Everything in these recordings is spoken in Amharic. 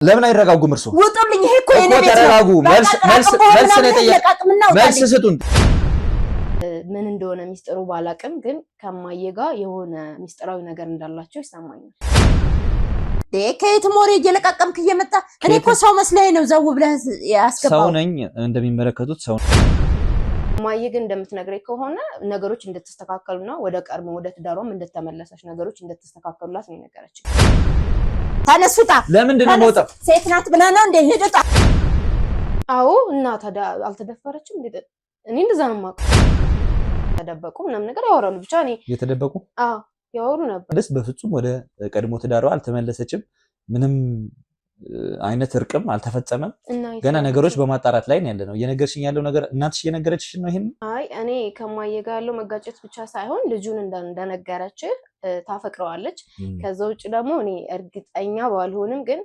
ለምን አይረጋጉም እርሶ ወጣልኝ ይሄ እኮ የኔ ቤት ተረጋጉ መልስ ሰጡን ምን እንደሆነ ሚስጥሩ ባላቅም ግን ከማየ ጋር የሆነ ሚስጥራዊ ነገር እንዳላቸው ይሰማኛል ከየት ሞሬ እየለቃቀምክ እየመጣ እኔ እኮ ሰው መስለኝ ነው ዘው ብለህ ያስገባው ሰው ነኝ እንደሚመለከቱት ሰው ማየ ግን እንደምትነግረኝ ከሆነ ነገሮች እንደተስተካከሉና ወደ ቀርሞ ወደ ትዳሯም እንደተመለሰች ነገሮች እንደተስተካከሉላት ነው የነገረችኝ ተነሱታ ለምንድን ነው ሞታ ሴት ናት ብለህ ነው እንደ ሄደታ አዎ እና ታዲያ አልተደፈረችም እንዴ እኔ እንደዛ ነው ማቀ ተደበቁ ምንም ነገር ያወራሉ ብቻ እኔ የተደበቁ አዎ ያወሩ ነበር ደስ በፍጹም ወደ ቀድሞ ትዳሯ አልተመለሰችም ምንም አይነት እርቅም አልተፈጸመም ገና ነገሮች በማጣራት ላይ ነው ያለነው የነገርሽኝ ያለው ነገር እናትሽ የነገረችሽ ነው ይሄን አይ እኔ ከማየ ጋር ያለው መጋጨት ብቻ ሳይሆን ልጁን እንደነገረች ታፈቅረዋለች ከዛ ውጭ ደግሞ እኔ እርግጠኛ ባልሆንም ግን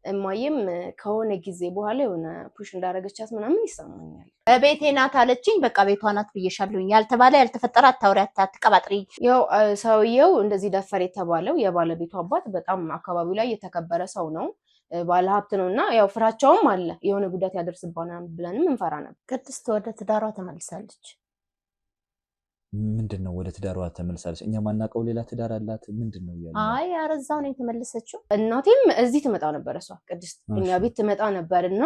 እማየም ከሆነ ጊዜ በኋላ የሆነ ፑሽ እንዳረገቻት ምናምን ይሰማኛል በቤቴ ናት አለችኝ በቃ ቤቷ ናት ብዬሻለሁኝ ያልተባለ ያልተፈጠረ አታውሪያት አትቀባጥሪ ያው ሰውየው እንደዚህ ደፈር የተባለው የባለቤቱ አባት በጣም አካባቢው ላይ የተከበረ ሰው ነው ባለ ሀብት ነውና ያው ፍራቻውም አለ የሆነ ጉዳት ያደርስባናል ብለንም እንፈራ ነበር ቅድስት ወደ ትዳሯ ተመልሳለች ምንድነው ወደ ትዳሯ ተመልሳለች እኛ ማናቀው ሌላ ትዳር አላት ምንድነው ያለው አይ አረዛው ነው የተመለሰችው እናቴም እዚህ ትመጣ ነበር እሷ ቅድስት እኛ ቤት ትመጣ ነበርና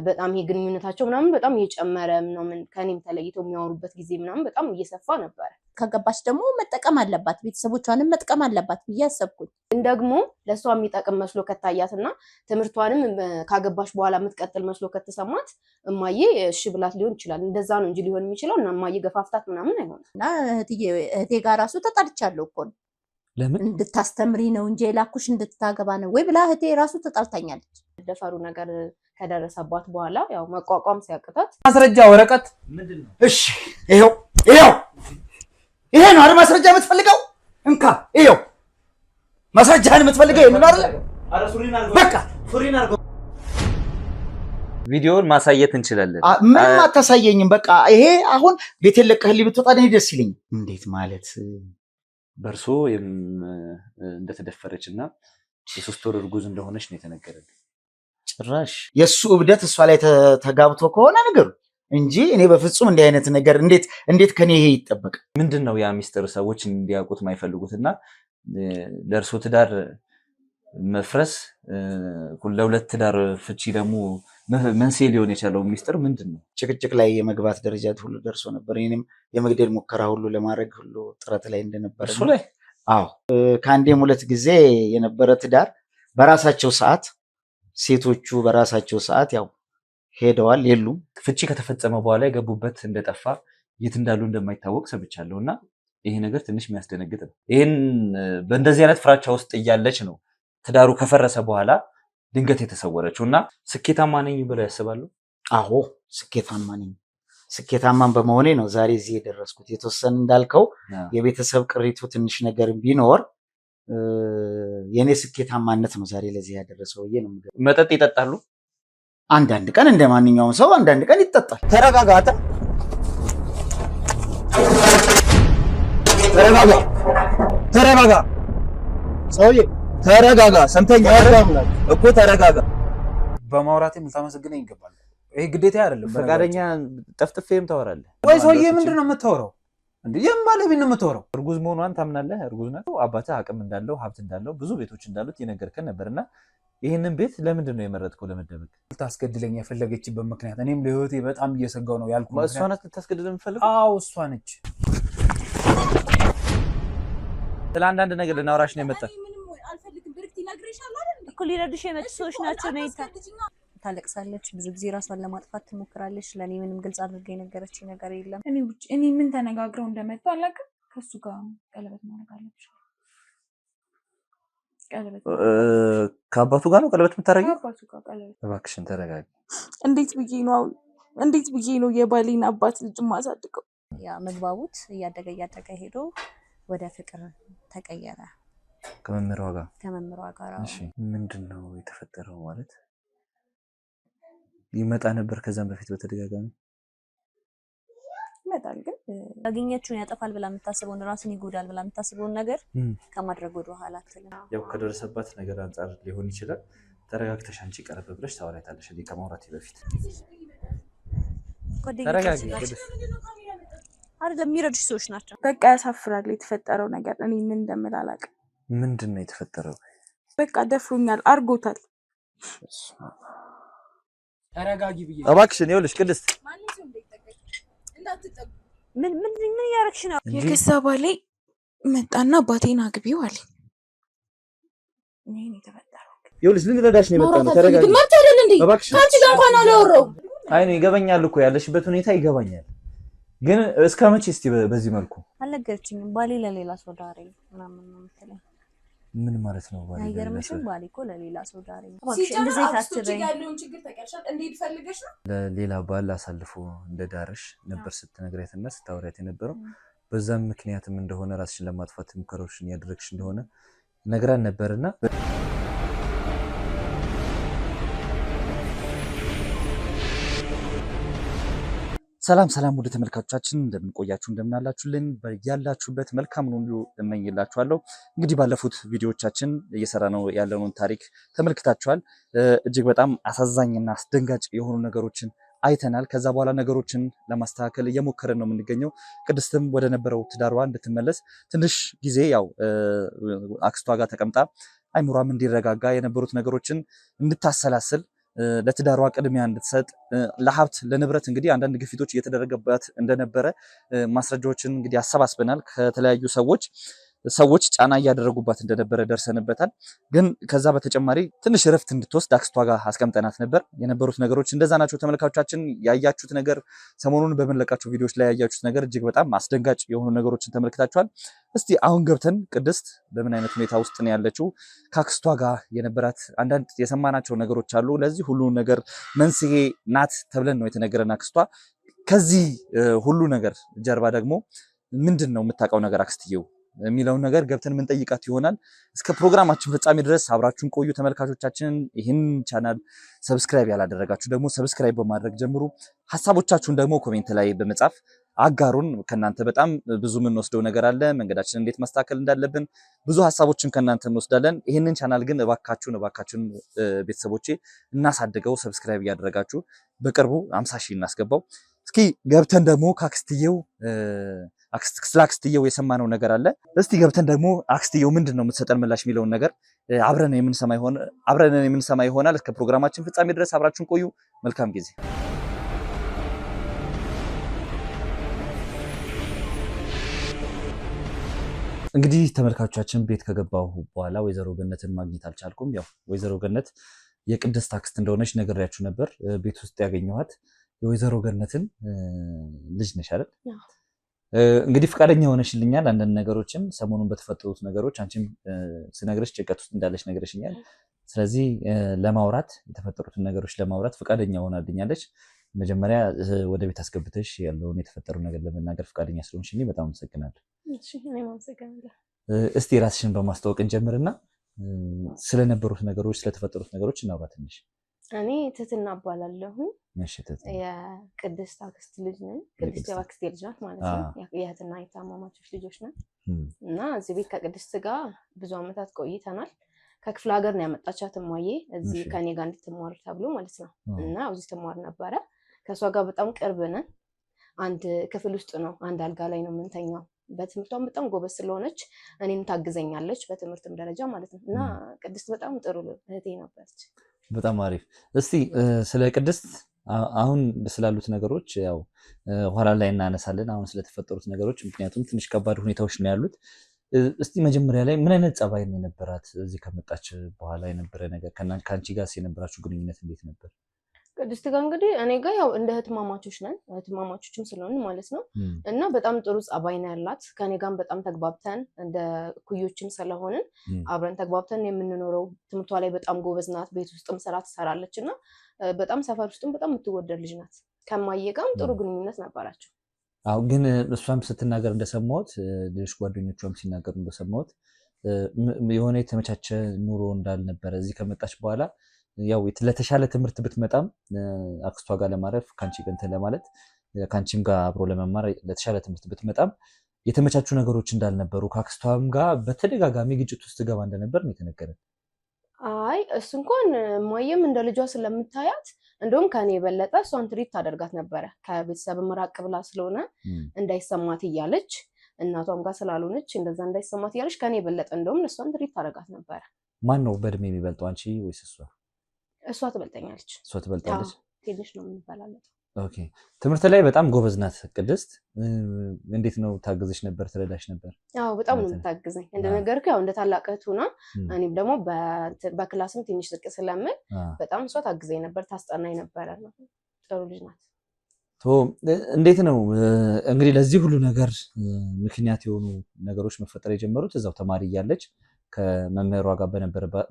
በጣም የግንኙነታቸው ምናምን በጣም እየጨመረ ምናምን ከኔም ተለይተው የሚያወሩበት ጊዜ ምናምን በጣም እየሰፋ ነበር ከገባች ደግሞ መጠቀም አለባት ቤተሰቦቿንም መጥቀም አለባት ብያሰብኩኝ እንደግሞ ለሷ የሚጠቅም መስሎ ከታያትና ትምርቷንም ካገባች በኋላ የምትቀጥል መስሎ ከተሰማት እማዬ እሺ ብላት ሊሆን ይችላል እንደዛ ነው እንጂ ሊሆን የሚችለው እና እማዬ ገፋፍታት ምናምን አይሆንም እና እህቴ ጋር ራሱ ተጣልቻለሁ እኮ ለምን እንድታስተምሪ ነው እንጂ ላኩሽ እንድታገባ ነው ወይ ብላ እህቴ ራሱ ተጣልታኛለች ደፈሩ ነገር ከደረሰባት በኋላ ያው መቋቋም ሲያቅታት ማስረጃ ወረቀት ምንድነው እሺ ይሄው ይሄ ነው አይደል ማስረጃ የምትፈልገው እንካ ይሄው ማስረጃህን የምትፈልገው ይሄን ነው አይደል አረ ሱሪና አርጎ በቃ ሱሪና አርጎ ቪዲዮውን ማሳየት እንችላለን ምንም አታሳየኝም በቃ ይሄ አሁን ቤቴን ለቀህልኝ ብትወጣ ነው ደስ ይለኝ እንዴት ማለት በርሶ እንደተደፈረችና የሶስት ወር እርጉዝ እንደሆነች ነው የተነገረልኝ ጭራሽ የሱ እብደት እሷ ላይ ተጋብቶ ከሆነ ነገር እንጂ እኔ በፍጹም እንዲህ አይነት ነገር እንዴት ከኔ ይሄ ይጠበቅ ምንድነው ያ ሚስጥር ሰዎች እንዲያውቁት ማይፈልጉትና ለርሶ ትዳር መፍረስ ለሁለት ትዳር ፍቺ ደግሞ መንስኤ ሊሆን የቻለው ሚስጥር ምንድነው ጭቅጭቅ ላይ የመግባት ደረጃ ሁሉ ደርሶ ነበር እኔም የመግደል ሙከራ ሁሉ ለማድረግ ሁሉ ጥረት ላይ እንደነበር እሱ ላይ አዎ ከአንዴም ሁለት ጊዜ የነበረ ትዳር በራሳቸው ሰዓት ሴቶቹ በራሳቸው ሰዓት ያው ሄደዋል የሉም ፍቺ ከተፈጸመ በኋላ የገቡበት እንደጠፋ የት እንዳሉ እንደማይታወቅ ሰምቻለሁና ይሄ ነገር ትንሽ የሚያስደነግጥ ነው ይሄን በእንደዚህ አይነት ፍራቻ ውስጥ እያለች ነው ትዳሩ ከፈረሰ በኋላ ድንገት የተሰወረችውና ስኬታማ ነኝ ብለው ያስባሉ አዎ ስኬታማን በመሆኔ ነው ዛሬ እዚህ የደረስኩት የተወሰነ እንዳልከው የቤተሰብ ቅሪቱ ትንሽ ነገር ቢኖር የኔ ስኬታማነት ነው ዛሬ ለዚህ ያደረሰው ነው መጠጥ ይጠጣሉ አንዳንድ ቀን እንደማንኛውም ሰው አንዳንድ ቀን ይጠጣል ተረጋጋታ ተረጋጋ ሰውዬ ተረጋጋ ሰምተኛ እኮ ተረጋጋ በማውራቴ ልታመሰግነኝ ይገባል ይሄ ግዴታ አይደለም ፈቃደኛ ጠፍጥፌም ታወራለህ ወይ ሰውዬ ምንድነው የምታወራው እንዴ የማለብኝ ነው የምታወራው እርጉዝ መሆኗን ታምናለህ እርጉዝ ነው አባትህ አቅም እንዳለው ሀብት እንዳለው ብዙ ቤቶች እንዳሉት የነገርከን ነበርና ይሄንን ቤት ለምንድን ነው የመረጥከው ለመደበቅ ልታስገድለኝ የፈለገችበት ምክንያት እኔም ለህይወቴ በጣም እየሰጋው ነው ያልኩት እሷ ናት ልታስገድል የምፈልገው አዎ እሷ ነች ስለአንዳንድ ነገር ልናወራሽ ነው የመጣ አልፈልግም ብርክት ይነግርሻል አይደል እኮ ሊረዱሽ የመጡ ሰዎች ናቸው ነይታ ታለቅሳለች ብዙ ጊዜ ራሷን ለማጥፋት ትሞክራለች ለኔ ምንም ግልጽ አድርጋ የነገረችኝ ነገር የለም እኔ ምን ተነጋግረው እንደመጣ አላውቅም ከሱ ጋር ቀለበት ማድረግ አለብሽ ቀለበት ከአባቱ ጋር ነው ቀለበት የምታረጊው ከአባቱ ጋር ቀለበት እባክሽን ተረጋጊ እንዴት ብዬ ነው የባሌን አባት ልጅ ማሳድገው ያ መግባቡት እያደገ ሄዶ ወደ ፍቅር ተቀየረ ከመምሯ ጋር እሺ ምንድነው የተፈጠረው ማለት ይመጣ ነበር ከዛም በፊት በተደጋጋሚ ይመጣል ግን አገኘችውን ያጠፋል ብላ የምታስበውን ራስን ይጎዳል ብላ የምታስበውን ነገር ከማድረግ ወደ ኋላ አትልም ያው ከደረሰባት ነገር አንፃር ሊሆን ይችላል ተረጋግተሽ አንቺ ቀረብ ብለሽ ታወሪያታለሽ እኔ ከማውራቴ በፊት። ተረጋጊ። አይደለም የሚረዱሽ ሰዎች ናቸው። በቃ ያሳፍራል የተፈጠረው ነገር። እኔ ምን እንደምል አላውቅም። ምንድን ነው የተፈጠረው? በቃ ደፍሮኛል፣ አርጎታል። ተረጋጊ ብዬ እባክሽን። ይኸውልሽ ቅድስት ምን እያደረግሽ ነው? የገዛ ባሌ መጣና አባቴን አግቢው አለኝ። ይሄን የተፈጠረው ይኸውልሽ ልንረዳሽ ነው የመጣነው። ተረጋጊ። መብት አይደል እንዴ? ካንቺ ጋር እንኳን አላወራሁም። አይ ነው ይገባኛል እኮ ያለሽበት ሁኔታ ይገባኛል። ግን እስከ መቼ እስቲ በዚህ መልኩ? አልነገረችኝም። ባሌ ለሌላ ሰው ዳሬ ምናምን ነው የምትለኝ። ምን ማለት ነው? አይገርምሽም? ባሌ እኮ ለሌላ ሰው ዳሬ ነው። እንደዚህ ታስበኝ ያለውን ችግር ተቀርሻል። እንዴት ፈልገሽ ነው? ለሌላ ባል አሳልፎ እንደዳርሽ ነበር ስትነግሪያትና ስታወሪያት የነበረው። በዛም ምክንያትም እንደሆነ ራስሽን ለማጥፋት ሙከራዎችን ያደረግሽ እንደሆነ ነግራን ነበርና ሰላም ሰላም ወደ ተመልካቾቻችን እንደምንቆያችሁ እንደምናላችሁልን ያላችሁበት መልካም ሁሉ እመኝላችኋለሁ። እንግዲህ ባለፉት ቪዲዮዎቻችን እየሰራ ነው ያለውን ታሪክ ተመልክታችኋል። እጅግ በጣም አሳዛኝና አስደንጋጭ የሆኑ ነገሮችን አይተናል። ከዛ በኋላ ነገሮችን ለማስተካከል እየሞከረን ነው የምንገኘው። ቅድስትም ወደ ነበረው ትዳሯ እንድትመለስ ትንሽ ጊዜ ያው አክስቷ ጋር ተቀምጣ አይምሯም እንዲረጋጋ የነበሩት ነገሮችን እንድታሰላስል ለትዳሯ ቅድሚያ እንድትሰጥ ለሀብት ለንብረት እንግዲህ አንዳንድ ግፊቶች እየተደረገባት እንደነበረ ማስረጃዎችን እንግዲህ አሰባስበናል። ከተለያዩ ሰዎች ጫና እያደረጉባት እንደነበረ ደርሰንበታል። ግን ከዛ በተጨማሪ ትንሽ እረፍት እንድትወስድ አክስቷ ጋር አስቀምጠናት ነበር። የነበሩት ነገሮች እንደዛ ናቸው። ተመልካቾቻችን ያያችሁት ነገር ሰሞኑን በምንለቃቸው ቪዲዮዎች ላይ ያያችሁት ነገር እጅግ በጣም አስደንጋጭ የሆኑ ነገሮችን ተመልክታችኋል። እስቲ አሁን ገብተን ቅድስት በምን አይነት ሁኔታ ውስጥ ነው ያለችው፣ ከአክስቷ ጋር የነበራት አንዳንድ የሰማናቸው ነገሮች አሉ። ለዚህ ሁሉ ነገር መንስኤ ናት ተብለን ነው የተነገረን አክስቷ። ከዚህ ሁሉ ነገር ጀርባ ደግሞ ምንድን ነው የምታውቀው ነገር አክስትየው የሚለውን ነገር ገብተን የምንጠይቃት ይሆናል። እስከ ፕሮግራማችን ፍጻሜ ድረስ አብራችሁን ቆዩ ተመልካቾቻችን። ይህን ቻናል ሰብስክራይብ ያላደረጋችሁ ደግሞ ሰብስክራይብ በማድረግ ጀምሩ። ሀሳቦቻችሁን ደግሞ ኮሜንት ላይ በመጻፍ አጋሩን። ከናንተ በጣም ብዙ የምንወስደው ነገር አለ። መንገዳችን እንዴት ማስተካከል እንዳለብን ብዙ ሀሳቦችን ከናንተ እንወስዳለን። ይህንን ቻናል ግን እባካችሁን ቤተሰቦቼ እናሳድገው። ሰብስክራይብ እያደረጋችሁ በቅርቡ 50 ሺህ እናስገባው። እስኪ ገብተን ደግሞ ከአክስትየው ስለ አክስትየው የሰማነው ነገር አለ። እስቲ ገብተን ደግሞ አክስትየው ምንድን ነው የምትሰጠን ምላሽ የሚለውን ነገር አብረን የምንሰማ ይሆናል። እስከ ፕሮግራማችን ፍጻሜ ድረስ አብራችሁን ቆዩ። መልካም ጊዜ። እንግዲህ ተመልካቾቻችን ቤት ከገባሁ በኋላ ወይዘሮ ገነትን ማግኘት አልቻልኩም። ያው ወይዘሮ ገነት የቅድስት አክስት እንደሆነች ነግሬያችሁ ነበር። ቤት ውስጥ ያገኘኋት የወይዘሮ ገነትን ልጅ ነሽ አይደል? እንግዲህ ፈቃደኛ ሆነሽልኛል። አንዳንድ ነገሮችን ሰሞኑን በተፈጠሩት ነገሮች አንቺም ስነግርሽ ጭንቀት ውስጥ እንዳለሽ ነግረሽኛል። ስለዚህ ለማውራት የተፈጠሩትን ነገሮች ለማውራት ፈቃደኛ ሆናልኛለች። መጀመሪያ ወደ ቤት አስገብተሽ ያለውን የተፈጠሩ ነገር ለመናገር ፈቃደኛ ስለሆንሽልኝ በጣም አመሰግናለሁ። እስቲ ራስሽን በማስተዋወቅ እንጀምርና ስለነበሩት ነገሮች ስለተፈጠሩት ነገሮች እናውራ ትንሽ። እኔ ትህትና እባላለሁ። የቅድስት አክስት ልጅ ነኝ። ቅድስት የአክስቴ ልጅ ናት ማለት ነው። የእህትና የታማማቾች ልጆች ነን እና እዚህ ቤት ከቅድስት ጋር ብዙ ዓመታት ቆይተናል። ከክፍለ ሀገር ነው ያመጣቻት እማዬ እዚህ ከኔ ጋር እንድትማር ተብሎ ማለት ነው። እና እዚህ ትማር ነበረ። ከእሷ ጋር በጣም ቅርብ ነን። አንድ ክፍል ውስጥ ነው፣ አንድ አልጋ ላይ ነው የምንተኛው። በትምህርቷም በጣም ጎበዝ ስለሆነች እኔም ታግዘኛለች በትምህርትም ደረጃ ማለት ነው። እና ቅድስት በጣም ጥሩ እህቴ ነበረች። በጣም አሪፍ። እስቲ ስለ ቅድስት አሁን ስላሉት ነገሮች ያው ኋላ ላይ እናነሳለን። አሁን ስለተፈጠሩት ነገሮች ምክንያቱም ትንሽ ከባድ ሁኔታዎች ነው ያሉት። እስቲ መጀመሪያ ላይ ምን አይነት ጸባይ ነው የነበራት? እዚህ ከመጣች በኋላ የነበረ ነገር ከአንቺ ጋር የነበራችሁ ግንኙነት እንዴት ነበር? ቅድስት ጋር እንግዲህ እኔ ጋር ያው እንደ እህትማማቾች ነን፣ እህትማማቾችም ስለሆን ማለት ነው። እና በጣም ጥሩ ጸባይ ነው ያላት። ከኔ ጋርም በጣም ተግባብተን እንደ ኩዮችም ስለሆንን አብረን ተግባብተን የምንኖረው። ትምህርቷ ላይ በጣም ጎበዝ ናት። ቤት ውስጥም ስራ ትሰራለች እና በጣም ሰፈር ውስጥም በጣም የምትወደድ ልጅ ናት። ከማየ ጋርም ጥሩ ግንኙነት ነበራቸው። አዎ፣ ግን እሷም ስትናገር እንደሰማሁት ሌሎች ጓደኞቿም ሲናገሩ እንደሰማሁት የሆነ የተመቻቸ ኑሮ እንዳልነበረ እዚህ ከመጣች በኋላ ያው ለተሻለ ትምህርት ብትመጣም አክስቷ ጋር ለማረፍ ከአንቺ ጋር እንትን ለማለት ከአንቺም ጋር አብሮ ለመማር ለተሻለ ትምህርት ብትመጣም የተመቻቹ ነገሮች እንዳልነበሩ ከአክስቷም ጋር በተደጋጋሚ ግጭት ውስጥ ገባ እንደነበር ነው የተነገረን። አይ እሱ እንኳን እማዬም እንደ ልጇ ስለምታያት እንደውም ከኔ የበለጠ እሷን ትሪት ታደርጋት ነበረ። ከቤተሰብ ራቅ ብላ ስለሆነ እንዳይሰማት እያለች እናቷም ጋር ስላልሆነች እንደዛ እንዳይሰማት እያለች ከኔ የበለጠ እንደውም እሷን ትሪት ታደርጋት ነበረ። ማን ነው በእድሜ የሚበልጠው አንቺ ወይስ እሷ? እሷ ትበልጠኛለች። እሷ ትበልጣለች። ትንሽ ነው የምንበላለጠው። ኦኬ። ትምህርት ላይ በጣም ጎበዝ ናት ቅድስት። እንዴት ነው ታግዝሽ ነበር? ትረዳሽ ነበር? አዎ በጣም ነው የምታግዘኝ። እንደነገርኩህ ያው እንደ ታላቅ እህት ሆና እኔም ደግሞ በክላስም ትንሽ ዝቅ ስለምል በጣም እሷ ታግዘኝ ነበር፣ ታስጠናኝ ነበረ። ጥሩ ልጅ ናት። እንዴት ነው እንግዲህ ለዚህ ሁሉ ነገር ምክንያት የሆኑ ነገሮች መፈጠር የጀመሩት እዛው ተማሪ እያለች ከመምህሯ ጋር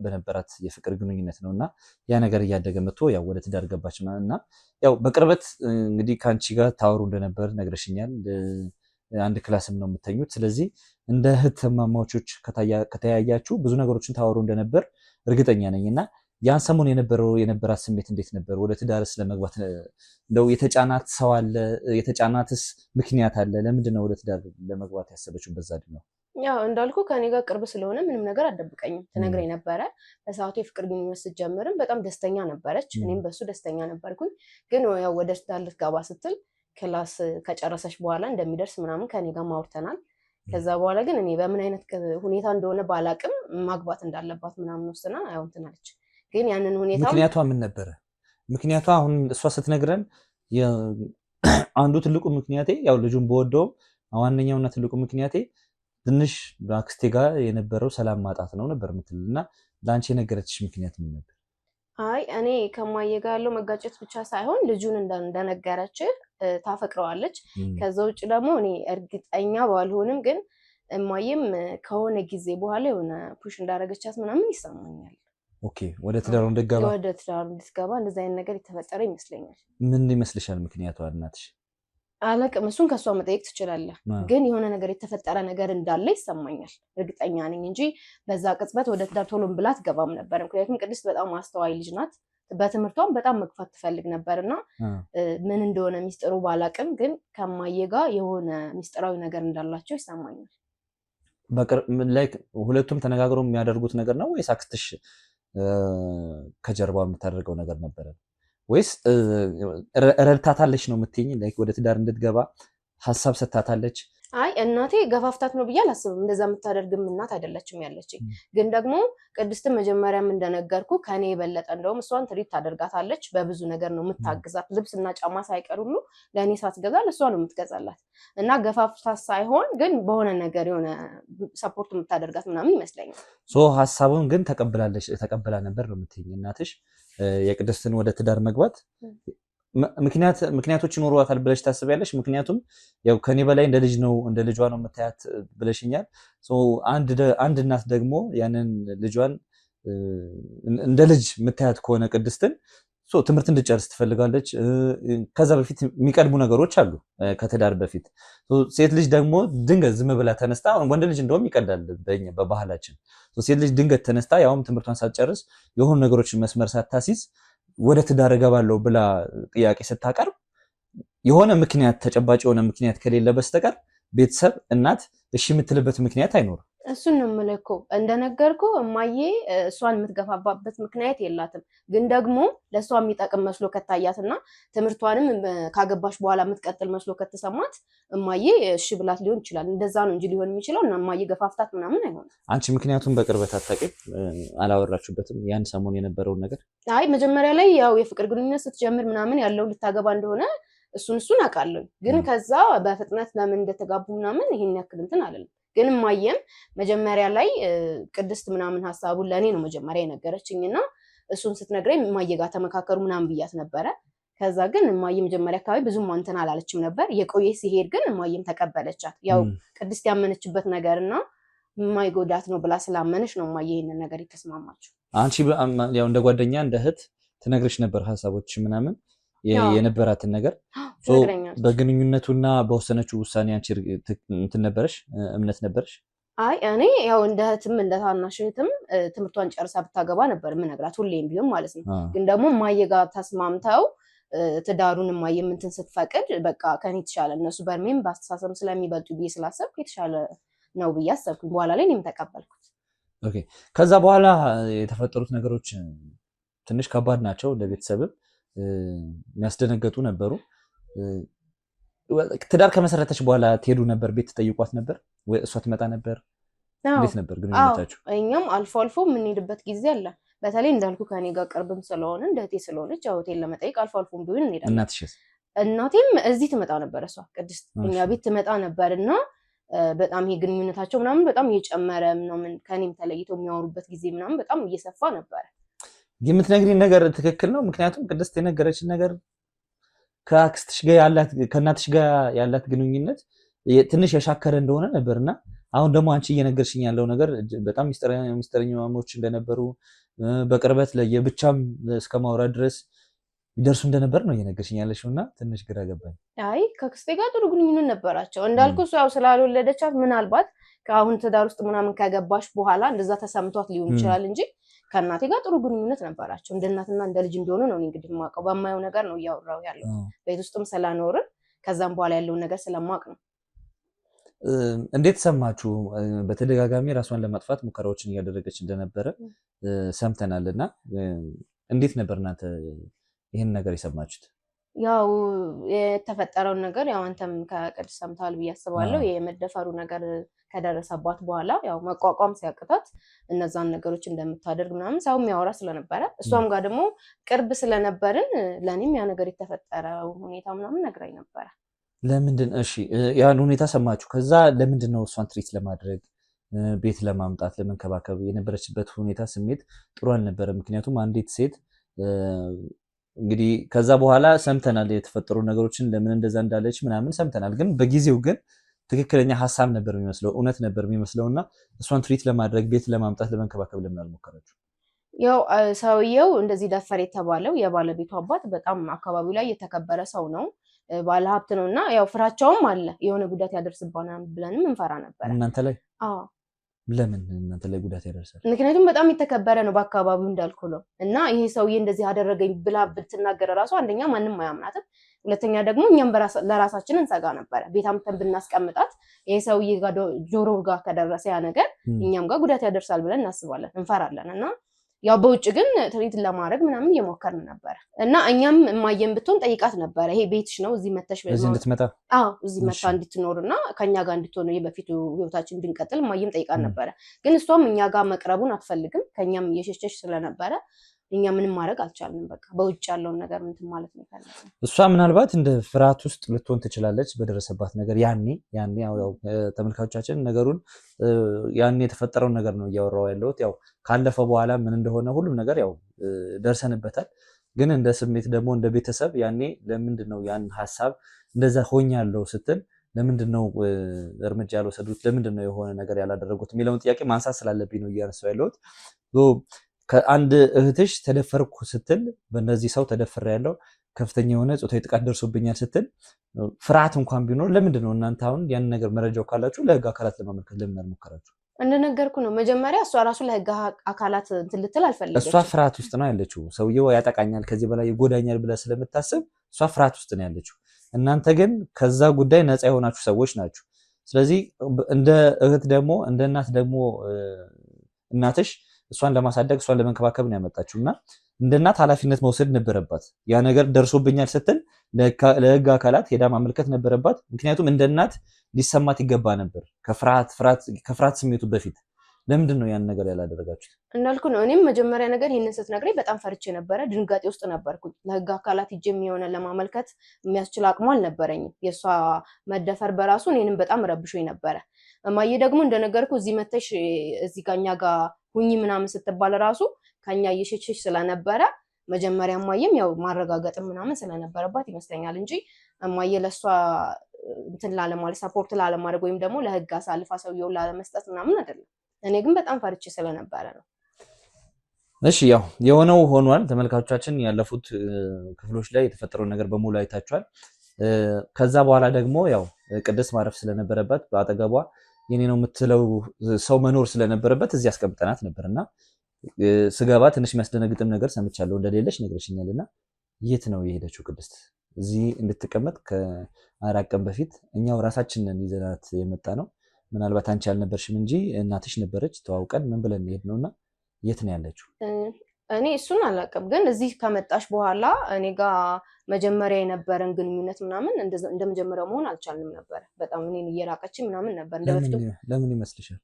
በነበራት የፍቅር ግንኙነት ነው እና ያ ነገር እያደገ መጥቶ ያው ወደ ትዳር ገባች እና ያው በቅርበት እንግዲህ ከአንቺ ጋር ታወሩ እንደነበር ነግረሽኛል። አንድ ክላስም ነው የምተኙት። ስለዚህ እንደ እህትማማቾች ከተያያችሁ ብዙ ነገሮችን ታወሩ እንደነበር እርግጠኛ ነኝ እና ያን ሰሞን የነበራት ስሜት እንዴት ነበር? ወደ ትዳርስ ለመግባት እንደው የተጫናት ሰው አለ? የተጫናትስ ምክንያት አለ? ለምንድን ነው ወደ ትዳር ለመግባት ያሰበችው በዛ ዕድሜ ነው? ያው እንዳልኩ ከኔ ጋር ቅርብ ስለሆነ ምንም ነገር አደብቀኝም፣ ትነግረኝ ነበረ። በሰዓቱ የፍቅር ግንኙነት ስትጀምርም በጣም ደስተኛ ነበረች፣ እኔም በሱ ደስተኛ ነበርኩኝ። ግን ያው ወደ ትዳር ልትገባ ስትል ክላስ ከጨረሰች በኋላ እንደሚደርስ ምናምን ከኔ ጋር ማውርተናል። ከዛ በኋላ ግን እኔ በምን አይነት ሁኔታ እንደሆነ ባላቅም ማግባት እንዳለባት ምናምን ወስና እንትን አለች። ግን ያንን ሁኔታ ምክንያቷ ምን ነበረ? ምክንያቷ አሁን እሷ ስትነግረን አንዱ ትልቁ ምክንያቴ ያው ልጁን በወደውም ዋነኛውና ትልቁ ምክንያቴ ትንሽ በአክስቴ ጋር የነበረው ሰላም ማጣት ነው ነበር የምትል እና ለአንቺ የነገረችሽ ምክንያት ምን ነበር? አይ እኔ ከማዬ ጋር ያለው መጋጨት ብቻ ሳይሆን ልጁን እንደነገረች ታፈቅረዋለች። ከዛ ውጭ ደግሞ እኔ እርግጠኛ ባልሆንም ግን እማዬም ከሆነ ጊዜ በኋላ የሆነ ፑሽ እንዳደረገቻት ምናምን ይሰማኛል። ኦኬ። ወደ ትዳሩ እንድትገባ እንደዛ አይነት ነገር የተፈጠረ ይመስለኛል። ምን ይመስልሻል ምክንያቷ እናትሽ? አላቅም፣ እሱን ከሷ መጠየቅ ትችላለህ። ግን የሆነ ነገር የተፈጠረ ነገር እንዳለ ይሰማኛል፣ እርግጠኛ ነኝ እንጂ በዛ ቅጽበት ወደ ትዳር ቶሎም ብላ አትገባም ነበር። ምክንያቱም ቅድስት በጣም አስተዋይ ልጅ ናት። በትምህርቷም በጣም መግፋት ትፈልግ ነበር እና ምን እንደሆነ ሚስጥሩ ባላቅም ግን ከማዬ ጋር የሆነ ሚስጥራዊ ነገር እንዳላቸው ይሰማኛል። ሁለቱም ተነጋግረው የሚያደርጉት ነገር ነው ወይስ አክስትሽ ከጀርባ የምታደርገው ነገር ነበረ? ወይስ ረድታታለች ነው የምትይኝ? ወደ ትዳር እንድትገባ ሀሳብ ሰጥታታለች? አይ እናቴ ገፋፍታት ነው ብዬ አላስብም። እንደዛ የምታደርግም እናት አይደለችም ያለችኝ። ግን ደግሞ ቅድስትን መጀመሪያም እንደነገርኩ ከኔ የበለጠ እንደውም እሷን ትሪት ታደርጋታለች። በብዙ ነገር ነው የምታግዛት። ልብስና ጫማ ሳይቀር ሁሉ ለእኔ ሳትገዛ ለእሷ ነው የምትገዛላት እና ገፋፍታት ሳይሆን ግን በሆነ ነገር የሆነ ሰፖርት የምታደርጋት ምናምን ይመስለኛል። ሀሳቡን ግን ተቀብላ ነበር ነው የምትይኝ እናትሽ የቅድስትን ወደ ትዳር መግባት ምክንያቶች ይኖሯታል ብለሽ ታስቢያለሽ? ምክንያቱም ያው ከኔ በላይ እንደ ልጇ ነው የምታያት ብለሽኛል። አንድ እናት ደግሞ ያንን ልጇን እንደ ልጅ የምታያት ከሆነ ቅድስትን ትምህርት እንድጨርስ ትፈልጋለች። ከዛ በፊት የሚቀድሙ ነገሮች አሉ ከትዳር በፊት። ሴት ልጅ ደግሞ ድንገት ዝም ብላ ተነስታ ወንድ ልጅ እንደውም ይቀዳል በባህላችን። ሴት ልጅ ድንገት ተነስታ ያውም ትምህርቷን ሳትጨርስ የሆኑ ነገሮችን መስመር ሳታሲዝ ወደ ትዳር እገባለሁ ብላ ጥያቄ ስታቀርብ የሆነ ምክንያት ተጨባጭ የሆነ ምክንያት ከሌለ በስተቀር ቤተሰብ እናት እሺ የምትልበት ምክንያት አይኖርም። እሱን ነው የምልህ እንደነገርኩ እማዬ እሷን የምትገፋባበት ምክንያት የላትም። ግን ደግሞ ለእሷ የሚጠቅም መስሎ ከታያትና ትምህርቷንም ካገባሽ በኋላ የምትቀጥል መስሎ ከተሰማት እማዬ እሺ ብላት ሊሆን ይችላል። እንደዛ ነው እንጂ ሊሆን የሚችለው እና እማዬ ገፋፍታት ምናምን አይሆንም። አንቺ ምክንያቱም በቅርበት አታውቂም? አላወራችሁበትም ያን ሰሞን የነበረውን ነገር? አይ መጀመሪያ ላይ ያው የፍቅር ግንኙነት ስትጀምር ምናምን ያለው ልታገባ እንደሆነ እሱን አውቃለሁ። ግን ከዛ በፍጥነት ለምን እንደተጋቡ ምናምን ይሄን ያክል እንትን አለለም። ግን እማዬም መጀመሪያ ላይ ቅድስት ምናምን ሀሳቡን ለእኔ ነው መጀመሪያ የነገረችኝና እሱን ስትነግረኝ እማዬ ጋር ተመካከሩ ምናምን ብያት ነበረ። ከዛ ግን እማዬ መጀመሪያ አካባቢ ብዙም እንትን አላለችም ነበር። የቆየ ሲሄድ ግን እማዬም ተቀበለቻት። ያው ቅድስት ያመነችበት ነገርና የማይጎዳት ነው ብላ ስላመነች ነው እማዬ ይሄንን ነገር የተስማማችው። አንቺ ያው እንደ ጓደኛ እንደ እህት ትነግርሽ ነበር ሀሳቦች ምናምን የነበራትን ነገር በግንኙነቱና በወሰነችው ውሳኔ አንቺ እንትን ነበረሽ እምነት ነበረሽ? አይ እኔ ያው እንደ እህትም እንደ ታናሽ እህትም ትምህርቷን ጨርሳ ብታገባ ነበር የምነግራት ሁሌም ቢሆን ማለት ነው። ግን ደግሞ እማዬ ጋር ተስማምተው ትዳሩን እማዬ እንትን ስትፈቅድ በቃ ከኔ የተሻለ እነሱ በእድሜም በአስተሳሰብ ስለሚበልጡ ብዬ ስላሰብኩ የተሻለ ነው ብዬ አሰብኩኝ። በኋላ ላይ እኔም ተቀበልኩት። ኦኬ ከዛ በኋላ የተፈጠሩት ነገሮች ትንሽ ከባድ ናቸው። ለቤተሰብም የሚያስደነገጡ ነበሩ። ትዳር ከመሰረተች በኋላ ትሄዱ ነበር? ቤት ትጠይቋት ነበር ወይ እሷ ትመጣ ነበር? እንዴት ነበር ግንኙነታችሁ? እኛም አልፎ አልፎ የምንሄድበት ጊዜ አለ። በተለይ እንዳልኩ ከኔ ጋር ቅርብም ስለሆነ እንደ እህቴ ስለሆነች ሆቴል ለመጠየቅ አልፎ አልፎም ቢሆን እንሄዳለን። እናትሽስ? እናቴም እዚህ ትመጣ ነበር። እሷ ቅድስት እኛ ቤት ትመጣ ነበር እና በጣም ይሄ ግንኙነታቸው ምናምን በጣም እየጨመረ ምናምን ከኔም ተለይተው የሚያወሩበት ጊዜ ምናምን በጣም እየሰፋ ነበረ። የምትነግሪኝ ነገር ትክክል ነው? ምክንያቱም ቅድስት የነገረችን ነገር ከአክስትሽ ጋር ያላት ከእናትሽ ጋር ያላት ግንኙነት ትንሽ የሻከረ እንደሆነ ነበርና አሁን ደግሞ አንቺ እየነገርሽኝ ያለው ነገር በጣም ሚስጥረኛሞች እንደነበሩ በቅርበት ለየብቻም እስከ ማውራት ድረስ ይደርሱ እንደነበር ነው እየነገርሽኝ ያለሽውና ትንሽ ግራ ገባኝ። አይ ከአክስቴ ጋር ጥሩ ግንኙነት ነበራቸው። እንዳልኩ እሷ ያው ስላልወለደቻት ምናልባት ከአሁን ትዳር ውስጥ ምናምን ከገባሽ በኋላ እንደዛ ተሰምቷት ሊሆን ይችላል እንጂ ከእናቴ ጋር ጥሩ ግንኙነት ነበራቸው። እንደ እናትና እንደ ልጅ እንደሆነ ነው እንግዲህ የማውቀው። በማየው ነገር ነው እያወራሁ ያለው ቤት ውስጥም ስላኖርን ከዛም በኋላ ያለውን ነገር ስለማውቅ ነው። እንዴት ሰማችሁ? በተደጋጋሚ ራሷን ለማጥፋት ሙከራዎችን እያደረገች እንደነበረ ሰምተናልና እንዴት ነበር እናንተ ይህን ነገር የሰማችሁት? ያው የተፈጠረውን ነገር ያው አንተም ከቅድስት ሰምተሃል ብዬ አስባለሁ። የመደፈሩ ነገር ከደረሰባት በኋላ ያው መቋቋም ሲያቅታት እነዛን ነገሮች እንደምታደርግ ምናምን ሰው የሚያወራ ስለነበረ እሷም ጋር ደግሞ ቅርብ ስለነበርን ለእኔም ያ ነገር የተፈጠረው ሁኔታ ምናምን ነግራኝ ነበረ። ለምንድን እሺ ያን ሁኔታ ሰማችሁ? ከዛ ለምንድን ነው እሷን ትሪት ለማድረግ ቤት ለማምጣት ለመንከባከብ የነበረችበት ሁኔታ ስሜት ጥሩ አልነበረ? ምክንያቱም አንዲት ሴት እንግዲህ ከዛ በኋላ ሰምተናል የተፈጠሩ ነገሮችን ለምን እንደዛ እንዳለች ምናምን ሰምተናል። ግን በጊዜው ግን ትክክለኛ ሀሳብ ነበር የሚመስለው እውነት ነበር የሚመስለውና እሷን ትሪት ለማድረግ ቤት ለማምጣት ለመንከባከብ ለምን አልሞከራችሁ? ያው ሰውየው እንደዚህ ደፈር የተባለው የባለቤቱ አባት በጣም አካባቢው ላይ የተከበረ ሰው ነው፣ ባለሀብት ነው እና ያው ፍራቻውም አለ የሆነ ጉዳት ያደርስባናል ብለንም እንፈራ ነበር። እናንተ ላይ? አዎ። ለምን እናንተ ላይ ጉዳት ያደርሳል? ምክንያቱም በጣም የተከበረ ነው በአካባቢው እንዳልኩ ነው እና ይሄ ሰውዬ እንደዚህ አደረገኝ ብላ ብትናገር ራሱ አንደኛ ማንም አያምናትም፣ ሁለተኛ ደግሞ እኛም ለራሳችን እንሰጋ ነበረ። ቤት አምጥተን ብናስቀምጣት ይሄ ሰውዬ ጋር ጆሮ ጋር ከደረሰ ያ ነገር እኛም ጋር ጉዳት ያደርሳል ብለን እናስባለን፣ እንፈራለን እና ያው በውጭ ግን ትሪት ለማድረግ ምናምን እየሞከርን ነበር እና እኛም እማየን ብትሆን ጠይቃት ነበረ። ይሄ ቤትሽ ነው እዚህ መተሽ እዚህ እንድትመጣ እዚህ መታ እንድትኖርና ከኛ ጋር እንድትሆን የበፊቱ ህይወታችን እንድንቀጥል እማየም ጠይቃት ነበረ። ግን እሷም እኛ ጋር መቅረቡን አትፈልግም። ከኛም እየሸሸሽ ስለነበረ እኛ ምንም ማድረግ አልቻልንም። በቃ በውጭ ያለውን ነገር እንትን ማለት ነው የፈለግነው። እሷ ምናልባት እንደ ፍርሃት ውስጥ ልትሆን ትችላለች በደረሰባት ነገር። ያኔ ያው ተመልካቾቻችን ነገሩን ያኔ የተፈጠረውን ነገር ነው እያወራው ያለሁት። ያው ካለፈ በኋላ ምን እንደሆነ ሁሉም ነገር ያው ደርሰንበታል። ግን እንደ ስሜት ደግሞ እንደ ቤተሰብ ያኔ ለምንድን ነው ያን ሀሳብ እንደዛ ሆኛለሁ ስትል ለምንድን ነው እርምጃ ያልወሰዱት? ለምንድን ነው የሆነ ነገር ያላደረጉት የሚለውን ጥያቄ ማንሳት ስላለብኝ ነው እያነሳው ያለሁት። ከአንድ እህትሽ ተደፈርኩ ስትል በእነዚህ ሰው ተደፈረ ያለው ከፍተኛ የሆነ ጾታዊ ጥቃት ደርሶብኛል ስትል ፍርሃት እንኳን ቢኖር ለምንድን ነው እናንተ አሁን ያን ነገር መረጃው ካላችሁ ለህግ አካላት ለማመልከት ለምን አልሞከራችሁ? እንደነገርኩ ነው መጀመሪያ እሷ ራሱ ለህግ አካላት እንትን ልትል አልፈለገችም። እሷ ፍርሃት ውስጥ ነው ያለችው። ሰውየው ያጠቃኛል ከዚህ በላይ ይጎዳኛል ብላ ስለምታስብ እሷ ፍርሃት ውስጥ ነው ያለችው። እናንተ ግን ከዛ ጉዳይ ነፃ የሆናችሁ ሰዎች ናችሁ። ስለዚህ እንደ እህት ደግሞ እንደ እናት ደግሞ እናትሽ እሷን ለማሳደግ እሷን ለመንከባከብ ነው ያመጣችው እና እንደ እናት ኃላፊነት መውሰድ ነበረባት። ያ ነገር ደርሶብኛል ስትል ለህግ አካላት ሄዳ ማመልከት ነበረባት። ምክንያቱም እንደ እናት ሊሰማት ይገባ ነበር ከፍርሃት ስሜቱ በፊት። ለምንድን ነው ያን ነገር ያላደረጋችሁት? እንዳልኩ ነው እኔም መጀመሪያ ነገር ይሄንን ስትነግረኝ በጣም ፈርቼ ነበረ፣ ድንጋጤ ውስጥ ነበርኩኝ። ለህግ አካላት ሂጄም የሆነ ለማመልከት የሚያስችል አቅሙ አልነበረኝም። የእሷ መደፈር በራሱ እኔንም በጣም ረብሾኝ ነበረ። እማዬ ደግሞ እንደነገርኩ እዚህ መተሽ እዚህ ጋር እኛ ጋር ሁኚ ምናምን ስትባል ራሱ ከኛ እየሸሸሽ ስለነበረ መጀመሪያ እማዬም ያው ማረጋገጥም ምናምን ስለነበረባት ይመስለኛል እንጂ እማዬ ለእሷ እንትን ላለማለት ሰፖርት ላለማድረግ ወይም ደግሞ ለህግ አሳልፋ ሰውየውን ላለመስጠት ምናምን አይደለም። እኔ ግን በጣም ፈርቼ ስለነበረ ነው። እሺ ያው የሆነው ሆኗል። ተመልካቾቻችን ያለፉት ክፍሎች ላይ የተፈጠረው ነገር በሙሉ አይታችኋል። ከዛ በኋላ ደግሞ ያው ቅድስት ማረፍ ስለነበረበት በአጠገቧ የኔ ነው የምትለው ሰው መኖር ስለነበረበት እዚህ አስቀምጠናት ነበርና ስገባ ትንሽ የሚያስደነግጥም ነገር ሰምቻለሁ እንደሌለች ነግረሽኛልና የት ነው የሄደችው ቅድስት? እዚህ እንድትቀመጥ ከ4 ቀን በፊት እኛው ራሳችንን ይዘናት የመጣ ነው። ምናልባት አንቺ አልነበርሽም እንጂ እናትሽ ነበረች። ተዋውቀን ምን ብለን ሄድ ነውና የት ነው ያለችው? እኔ እሱን አላውቅም፣ ግን እዚህ ከመጣሽ በኋላ እኔ ጋር መጀመሪያ የነበረን ግንኙነት ምናምን እንደ መጀመሪያው መሆን አልቻልንም ነበር። በጣም እኔን እየራቀች ምናምን ነበር እንደበፊቱ። ለምን ይመስልሻል?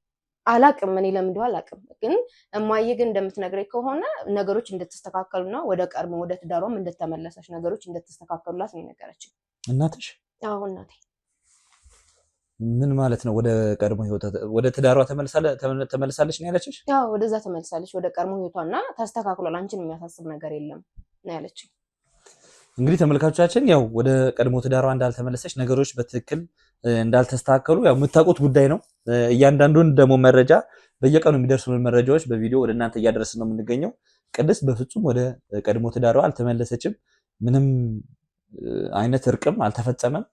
አላውቅም፣ እኔ ለምን እንደው አላውቅም። ግን እማዬ ግን እንደምትነግረኝ ከሆነ ነገሮች እንደተስተካከሉና ወደ ቀድሞ ወደ ትዳሯም እንደተመለሰች ነገሮች እንደተስተካከሉላት ነው የነገረችኝ። እናትሽ? አዎ እናቴ። ምን ማለት ነው? ወደ ቀድሞ ህይወቷ ወደ ትዳሯ ተመልሳለች ነው ያለችሽ? አዎ ወደዛ ተመልሳለች፣ ወደ ቀድሞ ህይወቷና ተስተካክሏል፣ አንቺን የሚያሳስብ ነገር የለም ነው ያለችኝ። እንግዲህ ተመልካቾቻችን ያው ወደ ቀድሞ ትዳሯ እንዳልተመለሰች ነገሮች በትክክል እንዳልተስተካከሉ ያው የምታውቁት ጉዳይ ነው። እያንዳንዱን ደግሞ መረጃ በየቀኑ የሚደርሱን መረጃዎች በቪዲዮ ወደ እናንተ እያደረስን ነው የምንገኘው። ቅድስት በፍጹም ወደ ቀድሞ ትዳሯ አልተመለሰችም። ምንም አይነት እርቅም አልተፈጸመም።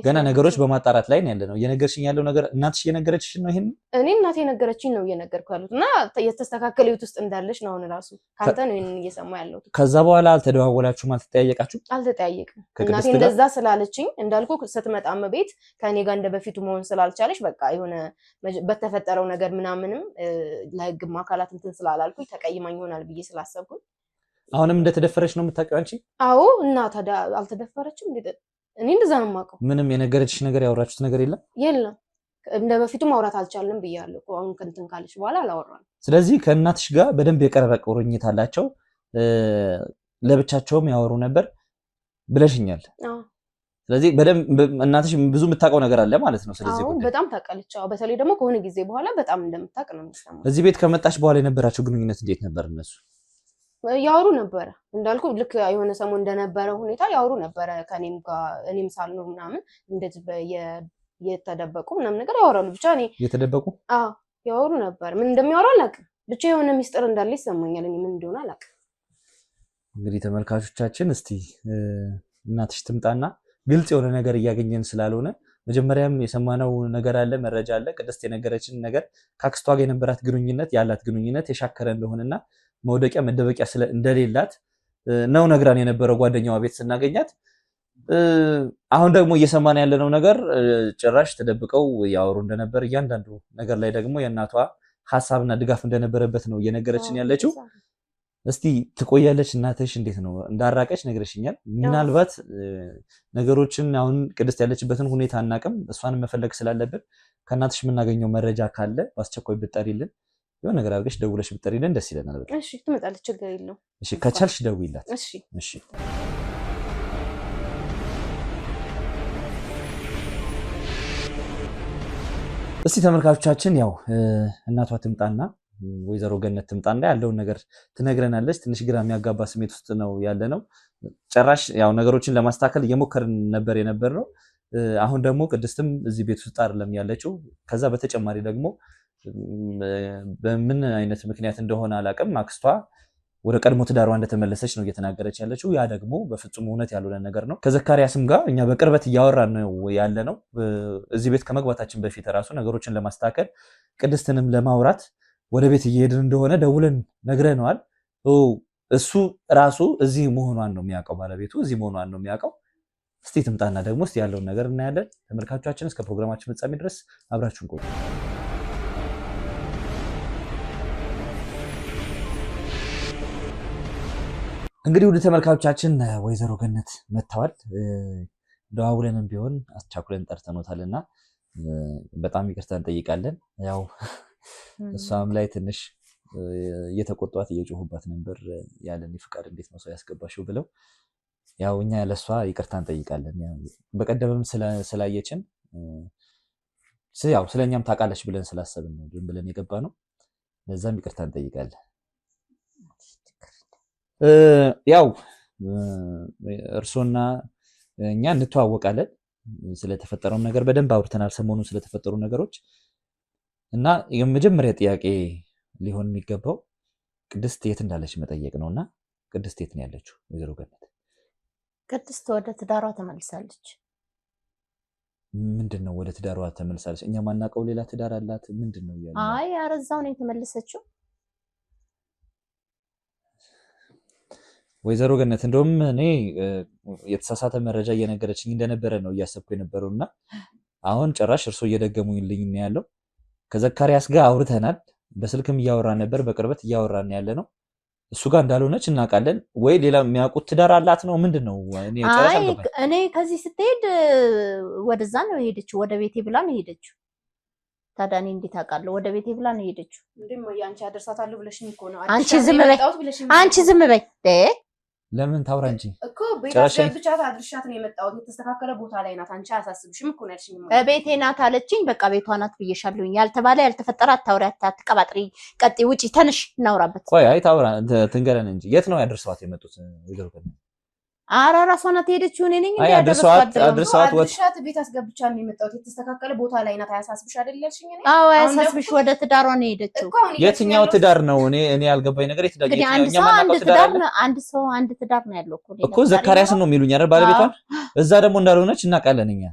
ገና ነገሮች በማጣራት ላይ ነው ያለነው። እየነገርሽኝ ያለው ነገር እናትሽ እየነገረችሽ ነው? ይሄን እኔ እናቴ የነገረችኝ ነው እየነገርኩ ያሉት እና የተስተካከለ ህይወት ውስጥ እንዳለሽ ነው አሁን ራሱ ካንተ ነው እየሰማ ያለሁት። ከዛ በኋላ አልተደዋወላችሁም? አልተጠያየቃችሁም? አልተጠያየቅም። እናቴ እንደዛ ስላለችኝ እንዳልኩ ስትመጣም ቤት ከኔ ጋር እንደበፊቱ መሆን ስላልቻለች በቃ የሆነ በተፈጠረው ነገር ምናምንም ለህግም አካላት እንትን ስላላልኩኝ ተቀይማኝ ይሆናል ብዬ ስላሰብኩኝ አሁንም እንደተደፈረች ነው የምታውቂው አንቺ? አዎ። እና ታዲያ አልተደፈረችም? እኔ እንደዛ ነው የማውቀው። ምንም የነገረችሽ ነገር ያወራችሁት ነገር የለም? የለም። እንደ በፊቱ ማውራት አልቻልንም ብያለሁ። አሁን ከእንትን ካለች በኋላ አላወራንም። ስለዚህ ከእናትሽ ጋር በደንብ የቀረበ ቁርኝት አላቸው፣ ለብቻቸውም ያወሩ ነበር ብለሽኛል። ስለዚህ በደንብ እናትሽ ብዙ የምታውቀው ነገር አለ ማለት ነው። ስለዚህ ጉዳይ በጣም ታውቃለች። በተለይ ደግሞ ከሆነ ጊዜ በኋላ በጣም እንደምታውቅ ነው የሚሰማው። እዚህ ቤት ከመጣሽ በኋላ የነበራቸው ግንኙነት እንዴት ነበር? እነሱ ያወሩ ነበረ እንዳልኩ ልክ የሆነ ሰሞን እንደነበረ ሁኔታ ያወሩ ነበረ ከኔም ጋር እኔም ሳልኖር ምናምን እንደዚህ የተደበቁ ምናምን ነገር ያወራሉ። ብቻ እኔ የተደበቁ ያወሩ ነበር። ምን እንደሚያወሩ አላውቅም። ብቻ የሆነ ሚስጥር እንዳለ ይሰማኛል። እኔ ምን እንደሆነ አላውቅም። እንግዲህ ተመልካቾቻችን እስቲ እናትሽ ትምጣና ግልጽ የሆነ ነገር እያገኘን ስላልሆነ መጀመሪያም የሰማነው ነገር አለ፣ መረጃ አለ። ቅድስት የነገረችን ነገር ከአክስቷ ጋር የነበራት ግንኙነት ያላት ግንኙነት የሻከረ እንደሆነና መውደቂያ መደበቂያ እንደሌላት ነው ነግራን የነበረው ጓደኛዋ ቤት ስናገኛት። አሁን ደግሞ እየሰማን ያለነው ነገር ጭራሽ ተደብቀው ያወሩ እንደነበር፣ እያንዳንዱ ነገር ላይ ደግሞ የእናቷ ሀሳብና ድጋፍ እንደነበረበት ነው እየነገረችን ያለችው። እስቲ ትቆያለች እናትሽ? እንዴት ነው እንዳራቀች ነግረሽኛል። ምናልባት ነገሮችን አሁን ቅድስት ያለችበትን ሁኔታ አናቅም። እሷን መፈለግ ስላለብን ከእናትሽ የምናገኘው መረጃ ካለ በአስቸኳይ ብጠሪልን፣ የሆነ ነገር አድርገሽ ደውለሽ ብጠሪልን ደስ ይለናል። በጣም እሺ። ትመጣለች፣ ችግር የለውም። እሺ፣ ከቻልሽ ደውይላት። እሺ፣ እሺ። እስቲ ተመልካቾቻችን ያው እናቷ ትምጣና ወይዘሮ ገነት ትምጣና ያለውን ነገር ትነግረናለች። ትንሽ ግራ የሚያጋባ ስሜት ውስጥ ነው ያለ ነው። ጭራሽ ያው ነገሮችን ለማስተካከል እየሞከርን ነበር የነበርነው። አሁን ደግሞ ቅድስትም እዚህ ቤት ውስጥ አይደለም ያለችው። ከዛ በተጨማሪ ደግሞ በምን አይነት ምክንያት እንደሆነ አላውቅም፣ አክስቷ ወደ ቀድሞ ትዳሯ እንደተመለሰች ነው እየተናገረች ያለችው። ያ ደግሞ በፍጹም እውነት ያልሆነ ነገር ነው። ከዘካሪያስም ጋር እኛ በቅርበት እያወራን ነው ያለ ነው። እዚህ ቤት ከመግባታችን በፊት ራሱ ነገሮችን ለማስተካከል ቅድስትንም ለማውራት ወደ ቤት እየሄድን እንደሆነ ደውለን ነግረነዋል። እሱ ራሱ እዚህ መሆኗን ነው የሚያውቀው፣ ባለቤቱ እዚህ መሆኗን ነው የሚያውቀው። እስቲ ትምጣና ደግሞ እስቲ ያለውን ነገር እናያለን። ተመልካቾቻችን እስከ ፕሮግራማችን ፍጻሜ ድረስ አብራችሁን ቆዩ። እንግዲህ ውድ ተመልካቾቻችን ወይዘሮ ገነት መጥተዋል። ደዋውለንም ቢሆን አስቻኩለን ጠርተኖታልና በጣም ይቅርታ እንጠይቃለን። ያው እሷም ላይ ትንሽ እየተቆጧት እየጮሁባት ነበር። ያለን ፍቃድ እንዴት ነው ሰው ያስገባሽው ብለው ያው እኛ ለሷ ይቅርታ እንጠይቃለን። በቀደምም ስላየችን ያው ስለኛም ታውቃለች ብለን ስላሰብን ነው ብለን የገባ ነው። ለዛም ይቅርታ እንጠይቃለን። ያው እርሶና እኛ እንተዋወቃለን። ስለተፈጠረው ነገር በደንብ አውርተናል። ሰሞኑን ስለተፈጠሩ ነገሮች እና የመጀመሪያ ጥያቄ ሊሆን የሚገባው ቅድስት የት እንዳለች መጠየቅ ነውና ቅድስት የት ነው ያለችው? ወይዘሮ ገነት ቅድስት ወደ ትዳሯ ተመልሳለች። ምንድነው ወደ ትዳሯ ተመልሳለች? እኛ ማናውቀው ሌላ ትዳር አላት? ምንድነው ያለው? አይ አረዛው ነው የተመለሰችው። ወይዘሮ ገነት እንደውም እኔ የተሳሳተ መረጃ እየነገረችኝ እንደነበረ ነው እያሰብኩ የነበረውና አሁን ጭራሽ እርሶ እየደገሙልኝ ነው ያለው። ከዘካሪያስ ጋር አውርተናል። በስልክም እያወራን ነበር፣ በቅርበት እያወራን ያለ ነው። እሱ ጋር እንዳልሆነች እናውቃለን። ወይ ሌላ የሚያውቁት ትዳር አላት ነው ምንድን ነው? እኔ ከዚህ ስትሄድ ወደዛ ነው የሄደችው፣ ወደ ቤቴ ብላ ነው የሄደችው። ታዲያ እኔ እንዴት አውቃለሁ? ወደ ቤቴ ብላ ነው የሄደችው። እንደም ያንቺ አደርሳታለሁ ብለሽኝ እኮ ነው። አንቺ ዝም በይ። ለምን ታውራ እንጂ እኮ ቤታችን ብቻ አድርሻት ነው የመጣሁት። የተስተካከለ ቦታ ላይ ናት። አንቺ አያሳስብሽም እኮ ነው ያልሽኝ። ቤቴ ናት አለችኝ። በቃ ቤቷ ናት ብዬሻለሁኝ። ያልተባለ ያልተፈጠረ አታውሪ፣ አትቀባጥሪ። ቀጥይ፣ ውጪ፣ ተነሽ፣ እናውራበት። ቆይ አይ ታውራ ትንገረን እንጂ የት ነው ያደርሰዋት የመጡት? ወይዘሮ ገነት ኧረ እራሷ ናት የሄደችው። እኔ ነኝ እንዴ አድርሰዋት አድርሻት ቤት አስገብቻት ነው የመጣሁት። የተስተካከለ ቦታ ላይ ናት። አያሳስብሽ አይደል ያልሽኝ? እኔ አዎ አያሳስብሽ። ወደ ትዳሯ ነው የሄደችው። የትኛው ትዳር ነው? እኔ ያልገባኝ ነገር የትዳር አንድ ሰው አንድ ትዳር ነው ያለው እኮ ዘካሪያስን ነው የሚሉኝ አይደል? ባለቤቷን እዛ ደግሞ እንዳልሆነች እናውቃለን እኛ።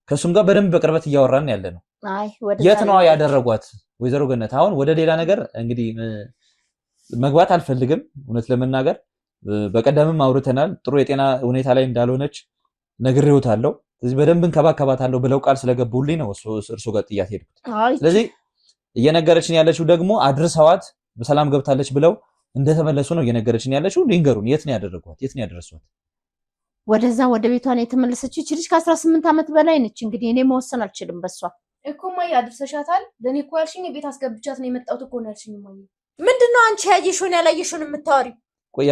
ከሱም ጋር በደንብ በቅርበት እያወራን ያለ ነው። የት ነው ያደረጓት? ወይዘሮ ገነት አሁን ወደ ሌላ ነገር እንግዲህ መግባት አልፈልግም እውነት ለመናገር በቀደምም አውርተናል። ጥሩ የጤና ሁኔታ ላይ እንዳልሆነች ነግሬውታለሁ። ስለዚህ በደንብ እንከባከባታለሁ ብለው ቃል ስለገቡልኝ ነው እርሱ ጋር ጥያት ሄድኩት። ስለዚህ እየነገረችን ያለችው ደግሞ አድርሰዋት በሰላም ገብታለች ብለው እንደተመለሱ ነው እየነገረችን ያለችው። ሊንገሩን የት ነው ያደረጓት? የት ነው ያደረሷት? ወደዛ ወደ ቤቷ ነው የተመለሰችው። እቺ ልጅ ከ18 ዓመት በላይ ነች። እንግዲህ እኔ መወሰን አልችልም በሷ እኮ። ማይ አድርሰሻታል? ለኔ እኮ ያልሽኝ ቤት አስገብቻት ነው የመጣሁት እኮ ነው ያልሽኝ። ማይ ምንድነው አንቺ ያየሽውን ያላየሽውን የምታወሪው? ቆይ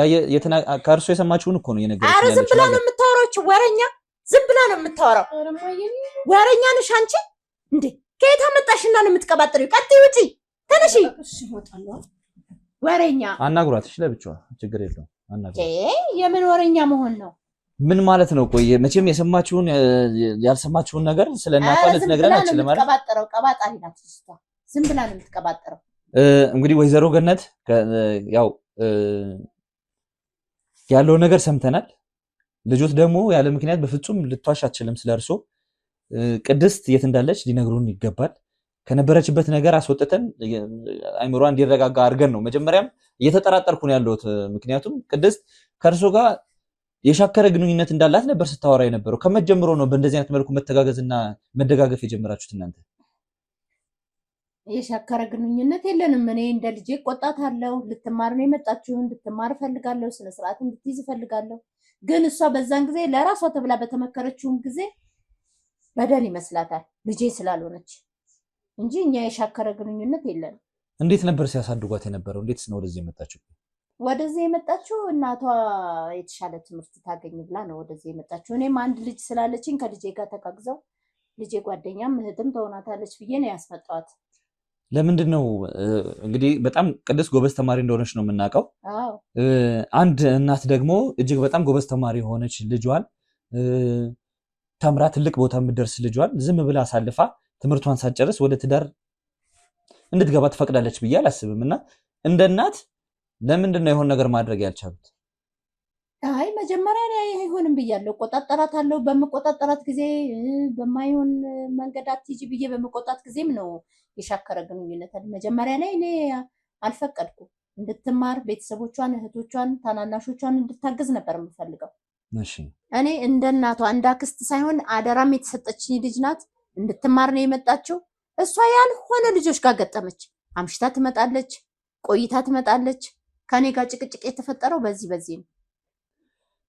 ከእርሱ የሰማችሁን እኮ ነው የነገረችኝ። ኧረ ዝም ብላ ነው የምታወራው። ወረኛ ዝም ብላ ነው የምታወራው። ወረኛ ነሽ አንቺ እንዴ! ከየት አመጣሽና ነው የምትቀባጥሪው? ቀጥይ፣ ውጪ፣ ተነሺ። ወረኛ አናግሯት። እሺ ለብቻዋ ችግር የለውም አናግሯት። የምን ወረኛ መሆን ነው? ምን ማለት ነው? ቆይ መቼም የሰማችሁን ያልሰማችሁን ነገር ስለናቋ ልትነግረን አትችልም ማለት ቀባጥረው ቀባጣሪ ናት እሷ። ዝም ብላ ነው የምትቀባጥረው። እንግዲህ ወይዘሮ ገነት ያው ያለውን ነገር ሰምተናል። ልጆት ደግሞ ያለ ምክንያት በፍጹም ልትዋሽ አትችልም። ስለርሶ ቅድስት የት እንዳለች ሊነግሩን ይገባል። ከነበረችበት ነገር አስወጥተን አይምሯ እንዲረጋጋ አድርገን ነው። መጀመሪያም እየተጠራጠርኩ ነው ያለሁት። ምክንያቱም ቅድስት ከእርሶ ጋር የሻከረ ግንኙነት እንዳላት ነበር ስታወራ የነበረው። ከመጀመሩ ነው በእንደዚህ አይነት መልኩ መተጋገዝና መደጋገፍ የጀመራችሁት እናንተ? የሻከረ ግንኙነት የለንም። እኔ እንደ ልጄ ቆጣታለሁ። ልትማር ነው የመጣችው። እንድትማር እፈልጋለሁ። ስነ ስርዓት እንድትይዝ እፈልጋለሁ። ግን እሷ በዛን ጊዜ ለራሷ ተብላ በተመከረችውን ጊዜ በደል ይመስላታል ልጄ ስላልሆነች እንጂ እኛ የሻከረ ግንኙነት የለንም። እንዴት ነበር ሲያሳድጓት የነበረው? እንዴትስ ነው ወደዚህ የመጣችው? ወደዚህ የመጣችው እናቷ የተሻለ ትምህርት ታገኝ ብላ ነው ወደዚህ የመጣችው። እኔም አንድ ልጅ ስላለችኝ ከልጄ ጋር ተጋግዘው ልጄ ጓደኛም እህትም ትሆናታለች ብዬ ነው ያስመጣኋት። ለምንድን ነው እንግዲህ በጣም ቅድስት ጎበዝ ተማሪ እንደሆነች ነው የምናውቀው። አንድ እናት ደግሞ እጅግ በጣም ጎበዝ ተማሪ የሆነች ልጇን ተምራ ትልቅ ቦታ የምትደርስ ልጇን ዝም ብላ አሳልፋ ትምህርቷን ሳትጨርስ ወደ ትዳር እንድትገባ ትፈቅዳለች ብዬ አላስብም። እና እንደ እናት ለምንድን ነው የሆነ ነገር ማድረግ ያልቻሉት? አይ መጀመሪያ ላይ አይሆንም ብያለሁ። ቆጣጠራታለሁ። በመቆጣጠራት ጊዜ በማይሆን መንገድ አትሂጂ ብዬ በመቆጣት ጊዜም ነው የሻከረ ግንኙነት። መጀመሪያ ላይ እኔ አልፈቀድኩም። እንድትማር ቤተሰቦቿን፣ እህቶቿን፣ ታናናሾቿን እንድታገዝ ነበር የምፈልገው። እኔ እንደ እናቷ እንደ አክስት ሳይሆን አደራም የተሰጠችኝ ልጅ ናት። እንድትማር ነው የመጣችው። እሷ ያልሆነ ልጆች ጋር ገጠመች። አምሽታ ትመጣለች፣ ቆይታ ትመጣለች። ከኔ ጋር ጭቅጭቅ የተፈጠረው በዚህ ነው።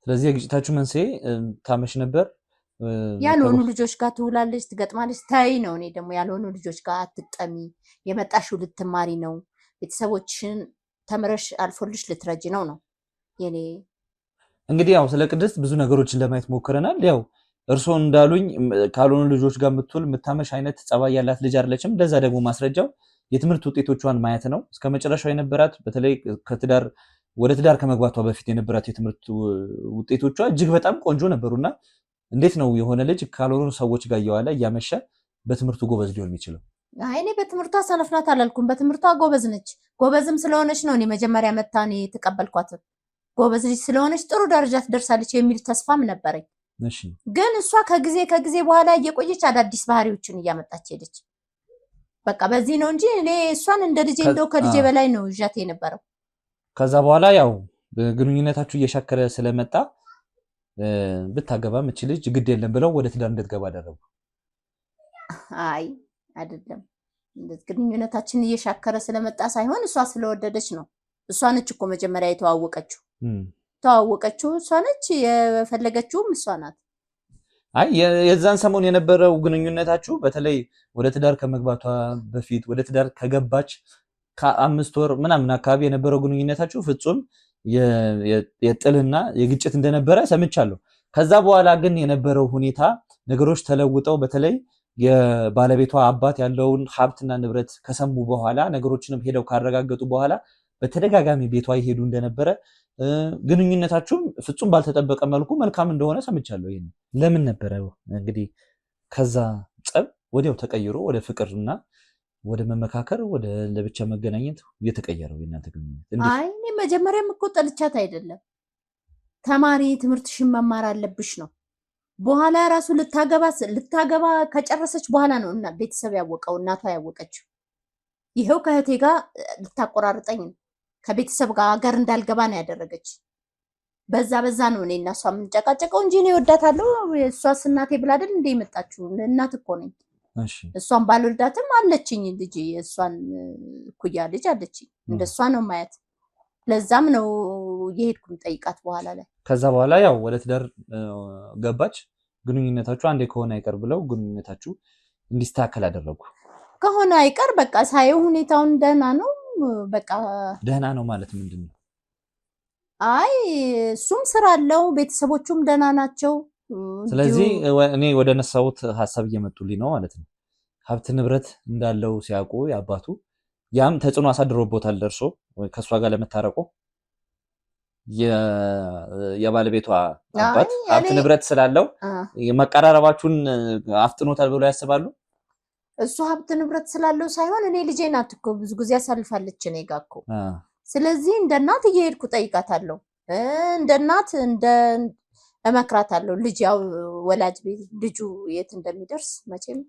ስለዚህ የግጭታችሁ መንስኤ ታመሽ ነበር። ያልሆኑ ልጆች ጋር ትውላለች፣ ትገጥማለች። ታይ ነው። እኔ ደግሞ ያልሆኑ ልጆች ጋር አትጠሚ፣ የመጣሽው ልትማሪ ነው፣ ቤተሰቦችሽን ተምረሽ አልፎልሽ ልትረጂ ነው የኔ። እንግዲህ ያው ስለ ቅድስት ብዙ ነገሮችን ለማየት ሞክረናል። ያው እርስዎ እንዳሉኝ ካልሆኑ ልጆች ጋር የምትውል የምታመሽ አይነት ጸባይ ያላት ልጅ አይደለችም። ለዛ ደግሞ ማስረጃው የትምህርት ውጤቶቿን ማየት ነው። እስከ መጨረሻው የነበራት በተለይ ወደ ትዳር ከመግባቷ በፊት የነበራት የትምህርት ውጤቶቿ እጅግ በጣም ቆንጆ ነበሩና እንዴት ነው የሆነ ልጅ ካልሆኑ ሰዎች ጋር እየዋለ እያመሸ በትምህርቱ ጎበዝ ሊሆን የሚችለው? እኔ በትምህርቷ ሰነፍናት አላልኩም። በትምህርቷ ጎበዝ ነች። ጎበዝም ስለሆነች ነው እኔ መጀመሪያ መታ እኔ የተቀበልኳት። ጎበዝ ልጅ ስለሆነች ጥሩ ደረጃ ትደርሳለች የሚል ተስፋም ነበረኝ። ግን እሷ ከጊዜ በኋላ እየቆየች አዳዲስ ባህሪዎችን እያመጣች ሄደች። በቃ በዚህ ነው እንጂ እኔ እሷን እንደ ልጄ እንደው ከልጄ በላይ ነው ይዣት የነበረው። ከዛ በኋላ ያው ግንኙነታችሁ እየሻከረ ስለመጣ ብታገባም እቺ ልጅ ግድ የለም ብለው ወደ ትዳር እንድትገባ አደረጉ። አይ አይደለም፣ ግንኙነታችን እየሻከረ ስለመጣ ሳይሆን እሷ ስለወደደች ነው። እሷ ነች እኮ መጀመሪያ የተዋወቀችው እሷ ነች፣ የፈለገችውም እሷ ናት። አይ የዛን ሰሞን የነበረው ግንኙነታችሁ በተለይ ወደ ትዳር ከመግባቷ በፊት ወደ ትዳር ከገባች ከ5 ወር ምናምን አካባቢ የነበረው ግንኙነታችሁ ፍጹም የጥልና የግጭት እንደነበረ ሰምቻለሁ። ከዛ በኋላ ግን የነበረው ሁኔታ ነገሮች ተለውጠው በተለይ የባለቤቷ አባት ያለውን ሀብትና ንብረት ከሰሙ በኋላ ነገሮችንም ሄደው ካረጋገጡ በኋላ በተደጋጋሚ ቤቷ ይሄዱ እንደነበረ ግንኙነታችሁም ፍጹም ባልተጠበቀ መልኩ መልካም እንደሆነ ሰምቻለሁ። ይሄን ለምን ነበረ እንግዲህ ከዛ ጸብ ወዲያው ተቀይሮ ወደ ፍቅርና ወደ መመካከር ወደ ለብቻ መገናኘት የተቀየረው የእናንተ ግንኙነት? አይ እኔ መጀመሪያም እኮ ጠልቻት አይደለም። ተማሪ ትምህርትሽን መማር አለብሽ ነው። በኋላ ራሱ ልታገባ ከጨረሰች በኋላ ነው እና ቤተሰብ ያወቀው እናቷ ያወቀችው። ይሄው ከእህቴ ጋር ልታቆራርጠኝ ከቤተሰብ ጋር ሀገር እንዳልገባ ነው ያደረገች። በዛ ነው እኔ እና እሷ የምንጨቃጨቀው እንጂ እኔ እወዳታለሁ። እሷስ እናቴ ብላ አይደል እንደ የመጣችው እናት እኮ ነኝ። እሷን ባልወልዳትም አለችኝ ልጅ፣ እሷን ኩያ ልጅ አለችኝ። እንደሷ ነው ማየት። ለዛም ነው የሄድኩም ጠይቃት በኋላ ላይ። ከዛ በኋላ ያው ወደ ትዳር ገባች። ግንኙነታችሁ አንዴ ከሆነ አይቀር ብለው ግንኙነታችሁ እንዲስተካከል አደረጉ። ከሆነ አይቀር በቃ ሳየው ሁኔታውን ደህና ነው። በቃ ደህና ነው ማለት ምንድን ነው? አይ እሱም ስራ አለው፣ ቤተሰቦቹም ደህና ናቸው። ስለዚህ እኔ ወደ ነሳሁት ሀሳብ እየመጡልኝ ነው ማለት ነው። ሀብት ንብረት እንዳለው ሲያውቁ የአባቱ ያም ተጽዕኖ አሳድሮቦታል ደርሶ ከእሷ ጋር ለመታረቁ የባለቤቷ አባት ሀብት ንብረት ስላለው መቀራረባችሁን አፍጥኖታል ብሎ ያስባሉ? እሱ ሀብት ንብረት ስላለው ሳይሆን እኔ ልጄ ናት እኮ ብዙ ጊዜ ያሳልፋለች እኔ ጋ እኮ። ስለዚህ እንደ እናት እየሄድኩ ጠይቃታለሁ፣ እንደ እናት እመክራታለሁ። ልጅ ያው ወላጅ ቤት ልጁ የት እንደሚደርስ መቼም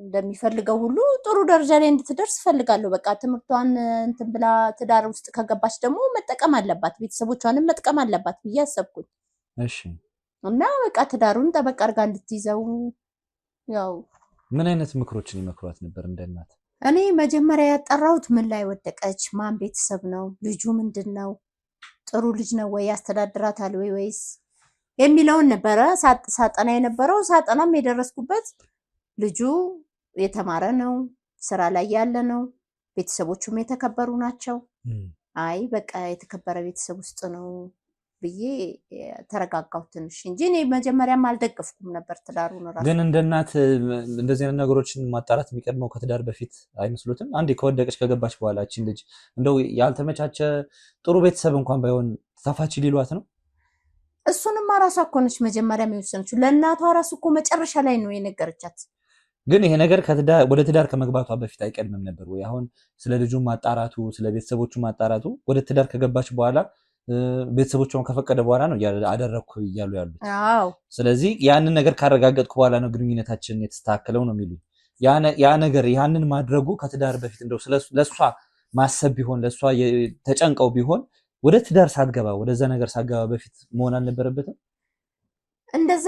እንደሚፈልገው ሁሉ ጥሩ ደረጃ ላይ እንድትደርስ እፈልጋለሁ። በቃ ትምህርቷን እንትን ብላ ትዳር ውስጥ ከገባች ደግሞ መጠቀም አለባት፣ ቤተሰቦቿንም መጥቀም አለባት ብዬ አሰብኩኝ። እሺ። እና በቃ ትዳሩን ጠበቅ አድርጋ እንድትይዘው። ያው ምን አይነት ምክሮችን ይመክሯት ነበር እንደ እናት? እኔ መጀመሪያ ያጠራሁት ምን ላይ ወደቀች፣ ማን ቤተሰብ ነው፣ ልጁ ምንድን ነው፣ ጥሩ ልጅ ነው ወይ፣ ያስተዳድራታል ወይስ የሚለውን ነበረ ሳጠና የነበረው። ሳጠናም የደረስኩበት ልጁ የተማረ ነው፣ ስራ ላይ ያለ ነው፣ ቤተሰቦቹም የተከበሩ ናቸው። አይ በቃ የተከበረ ቤተሰብ ውስጥ ነው ብዬ ተረጋጋሁ ትንሽ እንጂ እኔ መጀመሪያም አልደገፍኩም ነበር ትዳሩን። ራሱ ግን እንደ እናት እንደዚህ አይነት ነገሮችን ማጣራት የሚቀድመው ከትዳር በፊት አይመስሉትም? አንዴ ከወደቀች ከገባች በኋላ እቺን ልጅ እንደው ያልተመቻቸ ጥሩ ቤተሰብ እንኳን ባይሆን ተፋች ሊሏት ነው? እሱንማ ራሷ እኮ ነች መጀመሪያ የሚወሰነችው። ለእናቷ ራሱ እኮ መጨረሻ ላይ ነው የነገረቻት። ግን ይሄ ነገር ወደ ትዳር ከመግባቷ በፊት አይቀድምም ነበር ወይ? አሁን ስለ ልጁ ማጣራቱ ስለ ቤተሰቦቹ ማጣራቱ ወደ ትዳር ከገባች በኋላ ቤተሰቦቿን ከፈቀደ በኋላ ነው አደረኩ እያሉ ያሉት። አዎ። ስለዚህ ያንን ነገር ካረጋገጥኩ በኋላ ነው ግንኙነታችን የተስተካከለው ነው የሚሉኝ። ያ ነገር ያንን ማድረጉ ከትዳር በፊት እንደው ለሷ ማሰብ ቢሆን ለሷ ተጨንቀው ቢሆን ወደ ትዳር ሳትገባ ወደዛ ነገር ሳትገባ በፊት መሆን አልነበረበትም? እንደዛ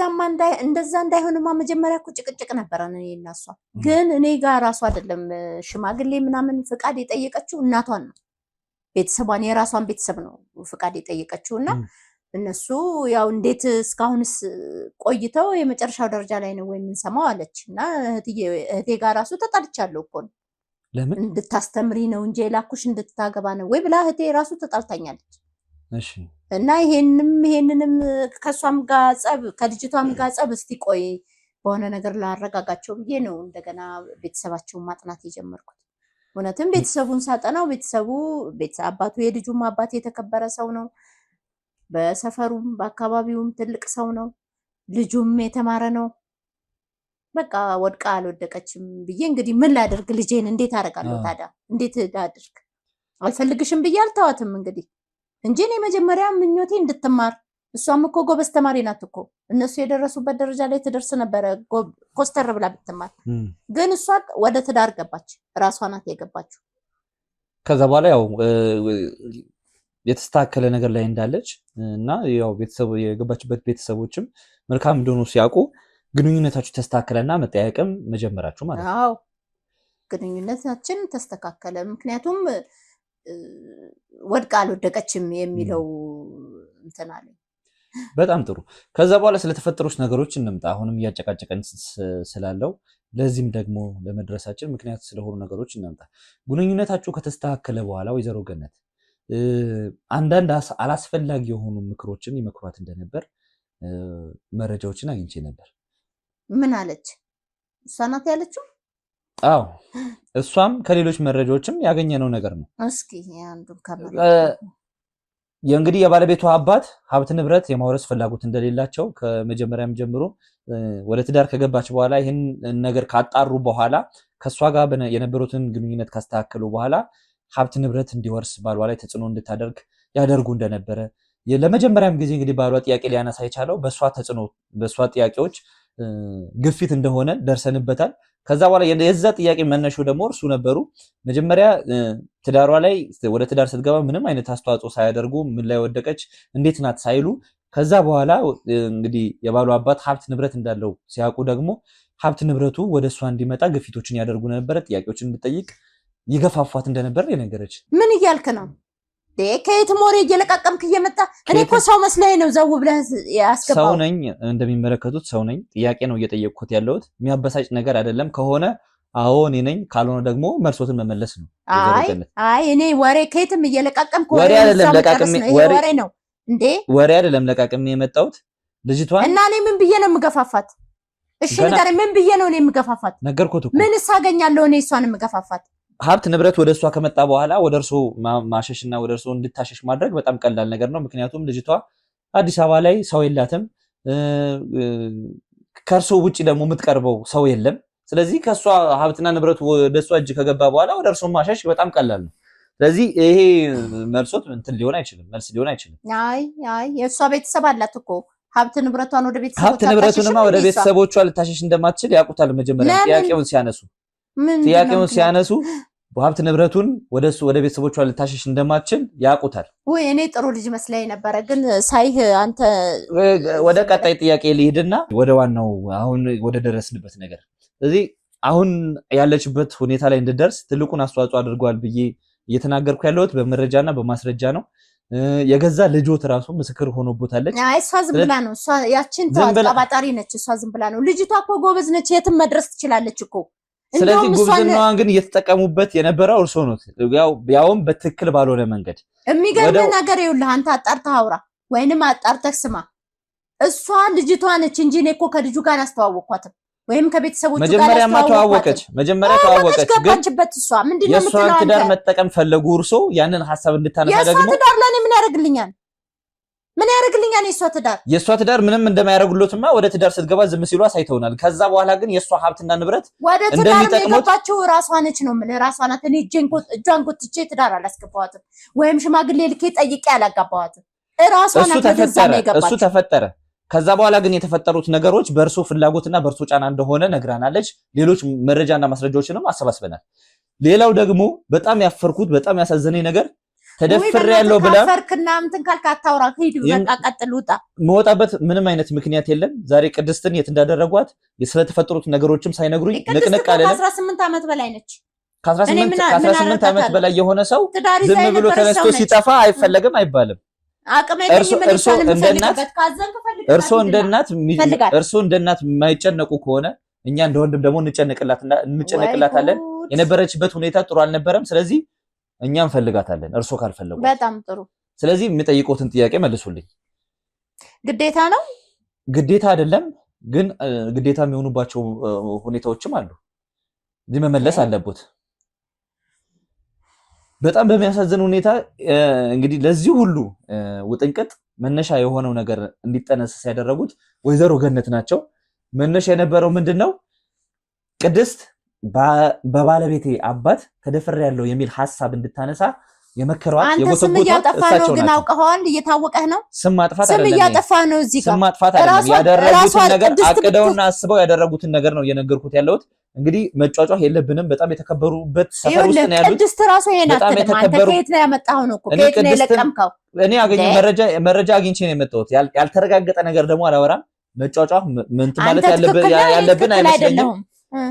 እንዳይሆንማ መጀመሪያ እኮ ጭቅጭቅ ነበረ እኔ እና እሷ። ግን እኔ ጋር ራሱ አይደለም ሽማግሌ ምናምን ፍቃድ የጠየቀችው እናቷን ነው፣ ቤተሰቧን የራሷን ቤተሰብ ነው ፍቃድ የጠየቀችው። እና እነሱ ያው እንዴት እስካሁንስ ቆይተው የመጨረሻው ደረጃ ላይ ነው ወይ የምንሰማው አለች። እና እህቴ ጋር ራሱ ተጣልቻለሁ እኮ ለምን እንድታስተምሪ ነው እንጂ የላኩሽ እንድታገባ ነው ወይ ብላ እህቴ ራሱ ተጣልታኛለች። እሺ። እና ይሄንንም ከሷም ጋር ጸብ ከልጅቷም ጋር ጸብ እስቲ ቆይ በሆነ ነገር ላረጋጋቸው ብዬ ነው እንደገና ቤተሰባቸውን ማጥናት የጀመርኩት። እውነትም ቤተሰቡን ሳጠናው አባቱ የልጁም አባት የተከበረ ሰው ነው፣ በሰፈሩም በአካባቢውም ትልቅ ሰው ነው፣ ልጁም የተማረ ነው። በቃ ወድቃ አልወደቀችም ብዬ እንግዲህ ምን ላደርግ? ልጄን እንዴት አደርጋለሁ ታዲያ? እንዴት ላድርግ? አልፈልግሽም ብዬ አልተዋትም እንግዲህ እንጂ እኔ መጀመሪያ ምኞቴ እንድትማር። እሷም እኮ ጎበዝ ተማሪ ናት እኮ። እነሱ የደረሱበት ደረጃ ላይ ትደርስ ነበረ ኮስተር ብላ ብትማር። ግን እሷ ወደ ትዳር ገባች፣ ራሷ ናት የገባችው። ከዛ በኋላ ያው የተስተካከለ ነገር ላይ እንዳለች እና ያው የገባችበት ቤተሰቦችም መልካም እንደሆኑ ሲያውቁ ግንኙነታችሁ ተስተካከለና መጠያየቅም መጀመራችሁ ማለት ነው። አዎ ግንኙነታችን ተስተካከለ። ምክንያቱም ወድቃ አልወደቀችም የሚለው እንትን አለ። በጣም ጥሩ። ከዛ በኋላ ስለተፈጠሩት ነገሮች እንምጣ። አሁንም እያጨቃጨቀን ስላለው ለዚህም ደግሞ ለመድረሳችን ምክንያት ስለሆኑ ነገሮች እንምጣ። ግንኙነታችሁ ከተስተካከለ በኋላ ወይዘሮ ገነት አንዳንድ አላስፈላጊ የሆኑ ምክሮችን ይመክሯት እንደነበር መረጃዎችን አግኝቼ ነበር። ምን አለች? እሷ ናት ያለችው? አዎ እሷም ከሌሎች መረጃዎችም ያገኘነው ነገር ነው። እስኪ አንዱን ካመረ የእንግዲህ የባለቤቷ አባት ሀብት ንብረት የማውረስ ፍላጎት እንደሌላቸው ከመጀመሪያም ጀምሮ ወደ ትዳር ከገባች በኋላ ይህን ነገር ካጣሩ በኋላ ከእሷ ጋር የነበሩትን ግንኙነት ካስተካከሉ በኋላ ሀብት ንብረት እንዲወርስ ባሏ ላይ ተጽዕኖ እንድታደርግ ያደርጉ እንደነበረ ለመጀመሪያም ጊዜ እንግዲህ ባሏ ጥያቄ ሊያነሳ የቻለው በእሷ ተጽዕኖ በእሷ ጥያቄዎች ግፊት እንደሆነ ደርሰንበታል። ከዛ በኋላ የዛ ጥያቄ መነሹ ደግሞ እርሱ ነበሩ። መጀመሪያ ትዳሯ ላይ ወደ ትዳር ስትገባ ምንም አይነት አስተዋጽኦ ሳያደርጉ ምን ላይ ወደቀች እንዴት ናት ሳይሉ ከዛ በኋላ እንግዲህ የባሏ አባት ሀብት ንብረት እንዳለው ሲያውቁ ደግሞ ሀብት ንብረቱ ወደ እሷ እንዲመጣ ግፊቶችን ያደርጉ ነበረ። ጥያቄዎችን እንድጠይቅ ይገፋፏት እንደነበር የነገረች። ምን እያልክ ነው? ከየትም ወሬ እየለቃቀምክ እየመጣ እኔ እኮ ሰው መስለኝ ነው ዘው ብለህ ያስገባው። ሰው ነኝ፣ እንደሚመለከቱት ሰው ነኝ። ጥያቄ ነው እየጠየቅኩት ያለሁት። የሚያበሳጭ ነገር አይደለም። ከሆነ አዎ እኔ ነኝ፣ ካልሆነ ደግሞ መልሶትን መመለስ ነው። አይ እኔ ወሬ ከየትም እየለቃቀምክ ወሬ አይደለም ለቃቅሜ ወሬ ነው እንዴ? ወሬ አይደለም ለቃቅሜ የመጣሁት ልጅቷን እና እኔ ምን ብዬ ነው የምገፋፋት? እሺ ነገር ምን ብዬ ነው እኔ የምገፋፋት? ነገርኩት እኮ ምን ሳገኛለሁ እኔ እሷን የምገፋፋት? ሀብት ንብረት ወደ እሷ ከመጣ በኋላ ወደ እርሱ ማሸሽና ወደ እርሱ እንድታሸሽ ማድረግ በጣም ቀላል ነገር ነው። ምክንያቱም ልጅቷ አዲስ አበባ ላይ ሰው የላትም፣ ከእርሱ ውጪ ደግሞ የምትቀርበው ሰው የለም። ስለዚህ ከእሷ ሀብትና ንብረቱ ወደ እሷ እጅ ከገባ በኋላ ወደ እርሱ ማሸሽ በጣም ቀላል ነው። ስለዚህ ይሄ መልሶት እንትን ሊሆን አይችልም፣ መልስ ሊሆን አይችልም። አይ የእሷ ቤተሰብ አላት እኮ ሀብት ንብረቷን ወደ ቤተሰቦቿ ሀብት ንብረቱንማ ወደ ቤተሰቦቿ ልታሸሽ እንደማትችል ያውቁታል። መጀመሪያ ጥያቄውን ሲያነሱ ሀብት ንብረቱን ወደ ቤተሰቦቿ ልታሸሽ እንደማትችል ያውቁታል። ወይ እኔ ጥሩ ልጅ መስለኝ ነበረ፣ ግን ሳይህ አንተ ወደ ቀጣይ ጥያቄ ልሂድና ወደ ዋናው አሁን ወደ ደረስንበት ነገር። ስለዚህ አሁን ያለችበት ሁኔታ ላይ እንድደርስ ትልቁን አስተዋጽኦ አድርጓል ብዬ እየተናገርኩ ያለሁት በመረጃና በማስረጃ ነው። የገዛ ልጆት ራሱ ምስክር ሆኖቦታለች። አይ እሷ ዝም ብላ ነው፣ እሷ ያችን ተባጣሪ ነች። እሷ ዝም ብላ ነው። ልጅቷ እኮ ጎበዝ ነች፣ የትም መድረስ ትችላለች እኮ። ስለዚህ ጉብዝናዋን ግን እየተጠቀሙበት የነበረው እርሶ ነው፣ ያውም በትክክል ባልሆነ መንገድ። የሚገርም ነገር ይኸውልህ፣ አንተ አጣርተህ አውራ ወይንም አጣርተህ ስማ። እሷ ልጅቷ ነች እንጂ እኔ እኮ ከልጁ ጋር አላስተዋወቅኳትም፣ ወይም ከቤተሰቦቹ ጋር ተዋወቀች። መጀመሪያ ተዋወቀች፣ ገባችበት። እሷ ምንድነው የምትለው? የእሷን ትዳር መጠቀም ፈለጉ። እርሶ ያንን ሐሳብ እንድታነሳ ደግሞ የእሷ ትዳር ለኔ ምን ያደርግልኛል? ምን ያደርግልኛል? የእሷ ትዳር ምንም እንደማያደርጉሎትማ ወደ ትዳር ስትገባ ዝም ሲሉ አሳይተውናል። ከዛ በኋላ ግን የእሷ ሀብትና ንብረት ወደ ትዳር የገባችው ራሷ ነች ነው የምልህ። ራሷ ናት። እኔ እጇን ጎትቼ ትዳር አላስገባኋትም፣ ወይም ሽማግሌ ልኬ ጠይቄ አላጋባኋትም። ራሷ ናት። እሱ ተፈጠረ። ከዛ በኋላ ግን የተፈጠሩት ነገሮች በእርሶ ፍላጎትና በእርሶ ጫና እንደሆነ ነግራናለች። ሌሎች መረጃና ማስረጃዎችንም አሰባስበናል። ሌላው ደግሞ በጣም ያፈርኩት በጣም ያሳዘነኝ ነገር ተደፍሬያለሁ ብላ ፈርክና እንትን ካልክ አታውራ። ሂድ በቃ ቀጥል፣ ውጣ። መውጣበት ምንም አይነት ምክንያት የለም። ዛሬ ቅድስትን የት እንዳደረጓት ስለተፈጠሩት ነገሮችም ሳይነግሩኝ ንቅንቅ አለ። 18 ዓመት በላይ ነች። ከ18 ዓመት በላይ የሆነ ሰው ዝም ብሎ ተነስቶ ሲጠፋ አይፈለግም አይባልም። እርሶ እንደ እናት የማይጨነቁ ከሆነ እኛ እንደ ወንድም ደግሞ እንጨነቅላታለን። የነበረችበት ሁኔታ ጥሩ አልነበረም። ስለዚህ እኛ እንፈልጋታለን፣ እርሶ ካልፈለጉ። በጣም ጥሩ። ስለዚህ የሚጠይቁትን ጥያቄ መልሱልኝ። ግዴታ ነው? ግዴታ አይደለም፣ ግን ግዴታ የሚሆኑባቸው ሁኔታዎችም አሉ። እዚህ መመለስ አለበት። በጣም በሚያሳዝን ሁኔታ እንግዲህ ለዚህ ሁሉ ውጥንቅጥ መነሻ የሆነው ነገር እንዲጠነሰስ ያደረጉት ወይዘሮ ገነት ናቸው። መነሻ የነበረው ምንድነው? ቅድስት በባለቤቴ አባት ተደፍሬያለሁ የሚል ሐሳብ እንድታነሳ የመከሯት የጎተጎቷት እሳቸው ግን አውቀዋል። እየታወቀህ ነው። ስም ማጥፋት አይደለም፣ ስም እያጠፋህ ነው። እዚህ ጋር ስም ማጥፋት አይደለም፣ ያደረጉትን ነገር አቅደውና አስበው ያደረጉትን ነገር ነው እየነገርኩት ያለሁት። እንግዲህ መጫጫህ የለብንም። በጣም የተከበሩበት ሰፈር ውስጥ ነው ያሉት። ቅድስት ራሱ ይሄን አትልም። አንተ ከየት ነው ያመጣኸው? ነው እኮ ከየት ነው የለቀምከው? እኔ አገኘ መረጃ አግኝቼ ነው የመጣሁት። ያልተረጋገጠ ነገር ደግሞ አላወራም። መጫጫህ ምን ማለት ያለብን አይመስለኝም።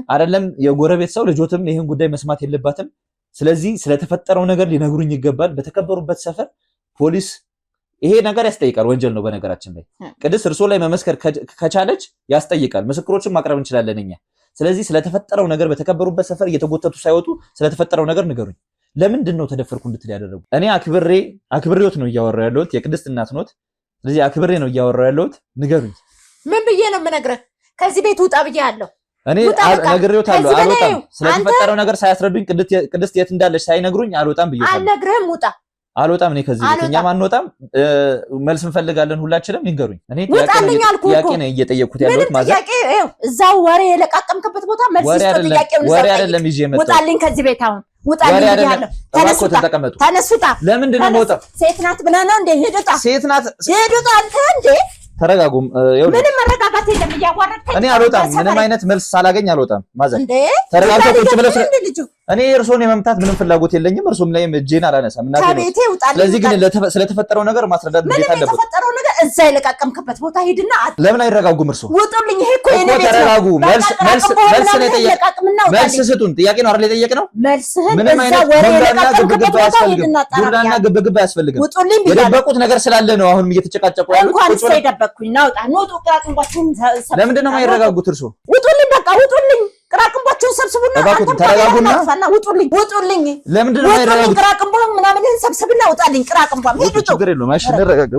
አይደለም የጎረቤት ሰው ልጆትም ይሄን ጉዳይ መስማት የለባትም። ስለዚህ ስለተፈጠረው ነገር ሊነግሩኝ ይገባል። በተከበሩበት ሰፈር ፖሊስ ይሄ ነገር ያስጠይቃል፣ ወንጀል ነው። በነገራችን ላይ ቅድስት እርሶ ላይ መመስከር ከቻለች ያስጠይቃል። ምስክሮችን ማቅረብ እንችላለን እኛ። ስለዚህ ስለተፈጠረው ነገር በተከበሩበት ሰፈር እየተጎተቱ ሳይወጡ ስለተፈጠረው ነገር ንገሩኝ። ለምንድን ነው ተደፈርኩ እንድትል ያደረጉ? እኔ አክብሬዎት ነው እያወራሁ ያለሁት፣ የቅድስት እናት ኖት። ስለዚህ አክብሬ ነው እያወራሁ ያለሁት። ንገሩኝ። ምን ብዬ ነው የምነግርህ? ከዚህ ቤት ውጣ ብያለሁ። እኔ ነግሬዎታለሁ፣ አልወጣም። ስለተፈጠረው ነገር ሳያስረዱኝ ቅድስት የት እንዳለች ሳይነግሩኝ አልወጣም ብዬታለሁ። አልነግርህም፣ ውጣ። አልወጣም። እኔ ከዚህ ቤት እኛም አንወጣም። መልስ እንፈልጋለን ሁላችንም። ይንገሩኝ። እኔ ጥያቄ ነው እየጠየቅኩት ያለሁት። ማዘር ጥያቄ እዛው ወሬ የለቃቀምክበት ቦታ መልስ ይስጥ። ጥያቄው ወሬ አይደለም ይዤ መጣሁ። ውጣልኝ ከዚህ ቤት አሁን ውጣልኝ ብያለሁ። ተነሱታ። ለምንድን ነው የምወጣው? ሴት ናት ብለህ ነው እንዴ? ሂድ ውጣ። ሴት ናት። ሂድ ውጣ አንተ እንዴ! ተረጋጉ። ምንም መረጋጋት የለም። እያዋረድከኝ እኔ አልወጣም። ምንም አይነት መልስ ሳላገኝ አልወጣም። ማዘር እንዴ ተረጋጉ። ቁጭ ብለህ እኔ እርሶን የመምታት ምንም ፍላጎት የለኝም። እርሶም ላይ እጄን አላነሳም። እናቴ ነው። ስለዚህ ግን ስለተፈጠረው ነገር ማስረዳት እንዴት አለበት? ስለተፈጠረው ነገር እዛ የለቃቀምክበት ቦታ ሂድና ለምን አይረጋጉም? እርሶ ውጡልኝ። ይሄ እኮ የኔ ቤት ነው። ተረጋጉ። መልስ ነው የጠየቅነው። መልስ ስጡን። ጥያቄ ነው አይደል የጠየቅነው? መልስህን ምንም አይነት ግብግብ አያስፈልግም። ዱላና ግብግብ አያስፈልግም። ውጡልኝ። የደበቁት ነገር ስላለ ነው አሁንም እየተጨቃጨቁ ያሉት። እንኳን ሳይደበቅኩኝ ናውጣ ነው ቅራቅንባችሁን ለምንድን ነው የማይረጋጉት? እርሶ ውጡልኝ። በቃ ውጡልኝ። ቅራቅንባችሁን ሰብስቡና ተረጋጉና ውጡልኝ። ለምንድን ነው የማይረጋጉት? ቅራቅንባ ምናምን ሰብስብና ውጣልኝ። ቅራቅንባ ችግር የለውም። እሺ እንረጋጋ።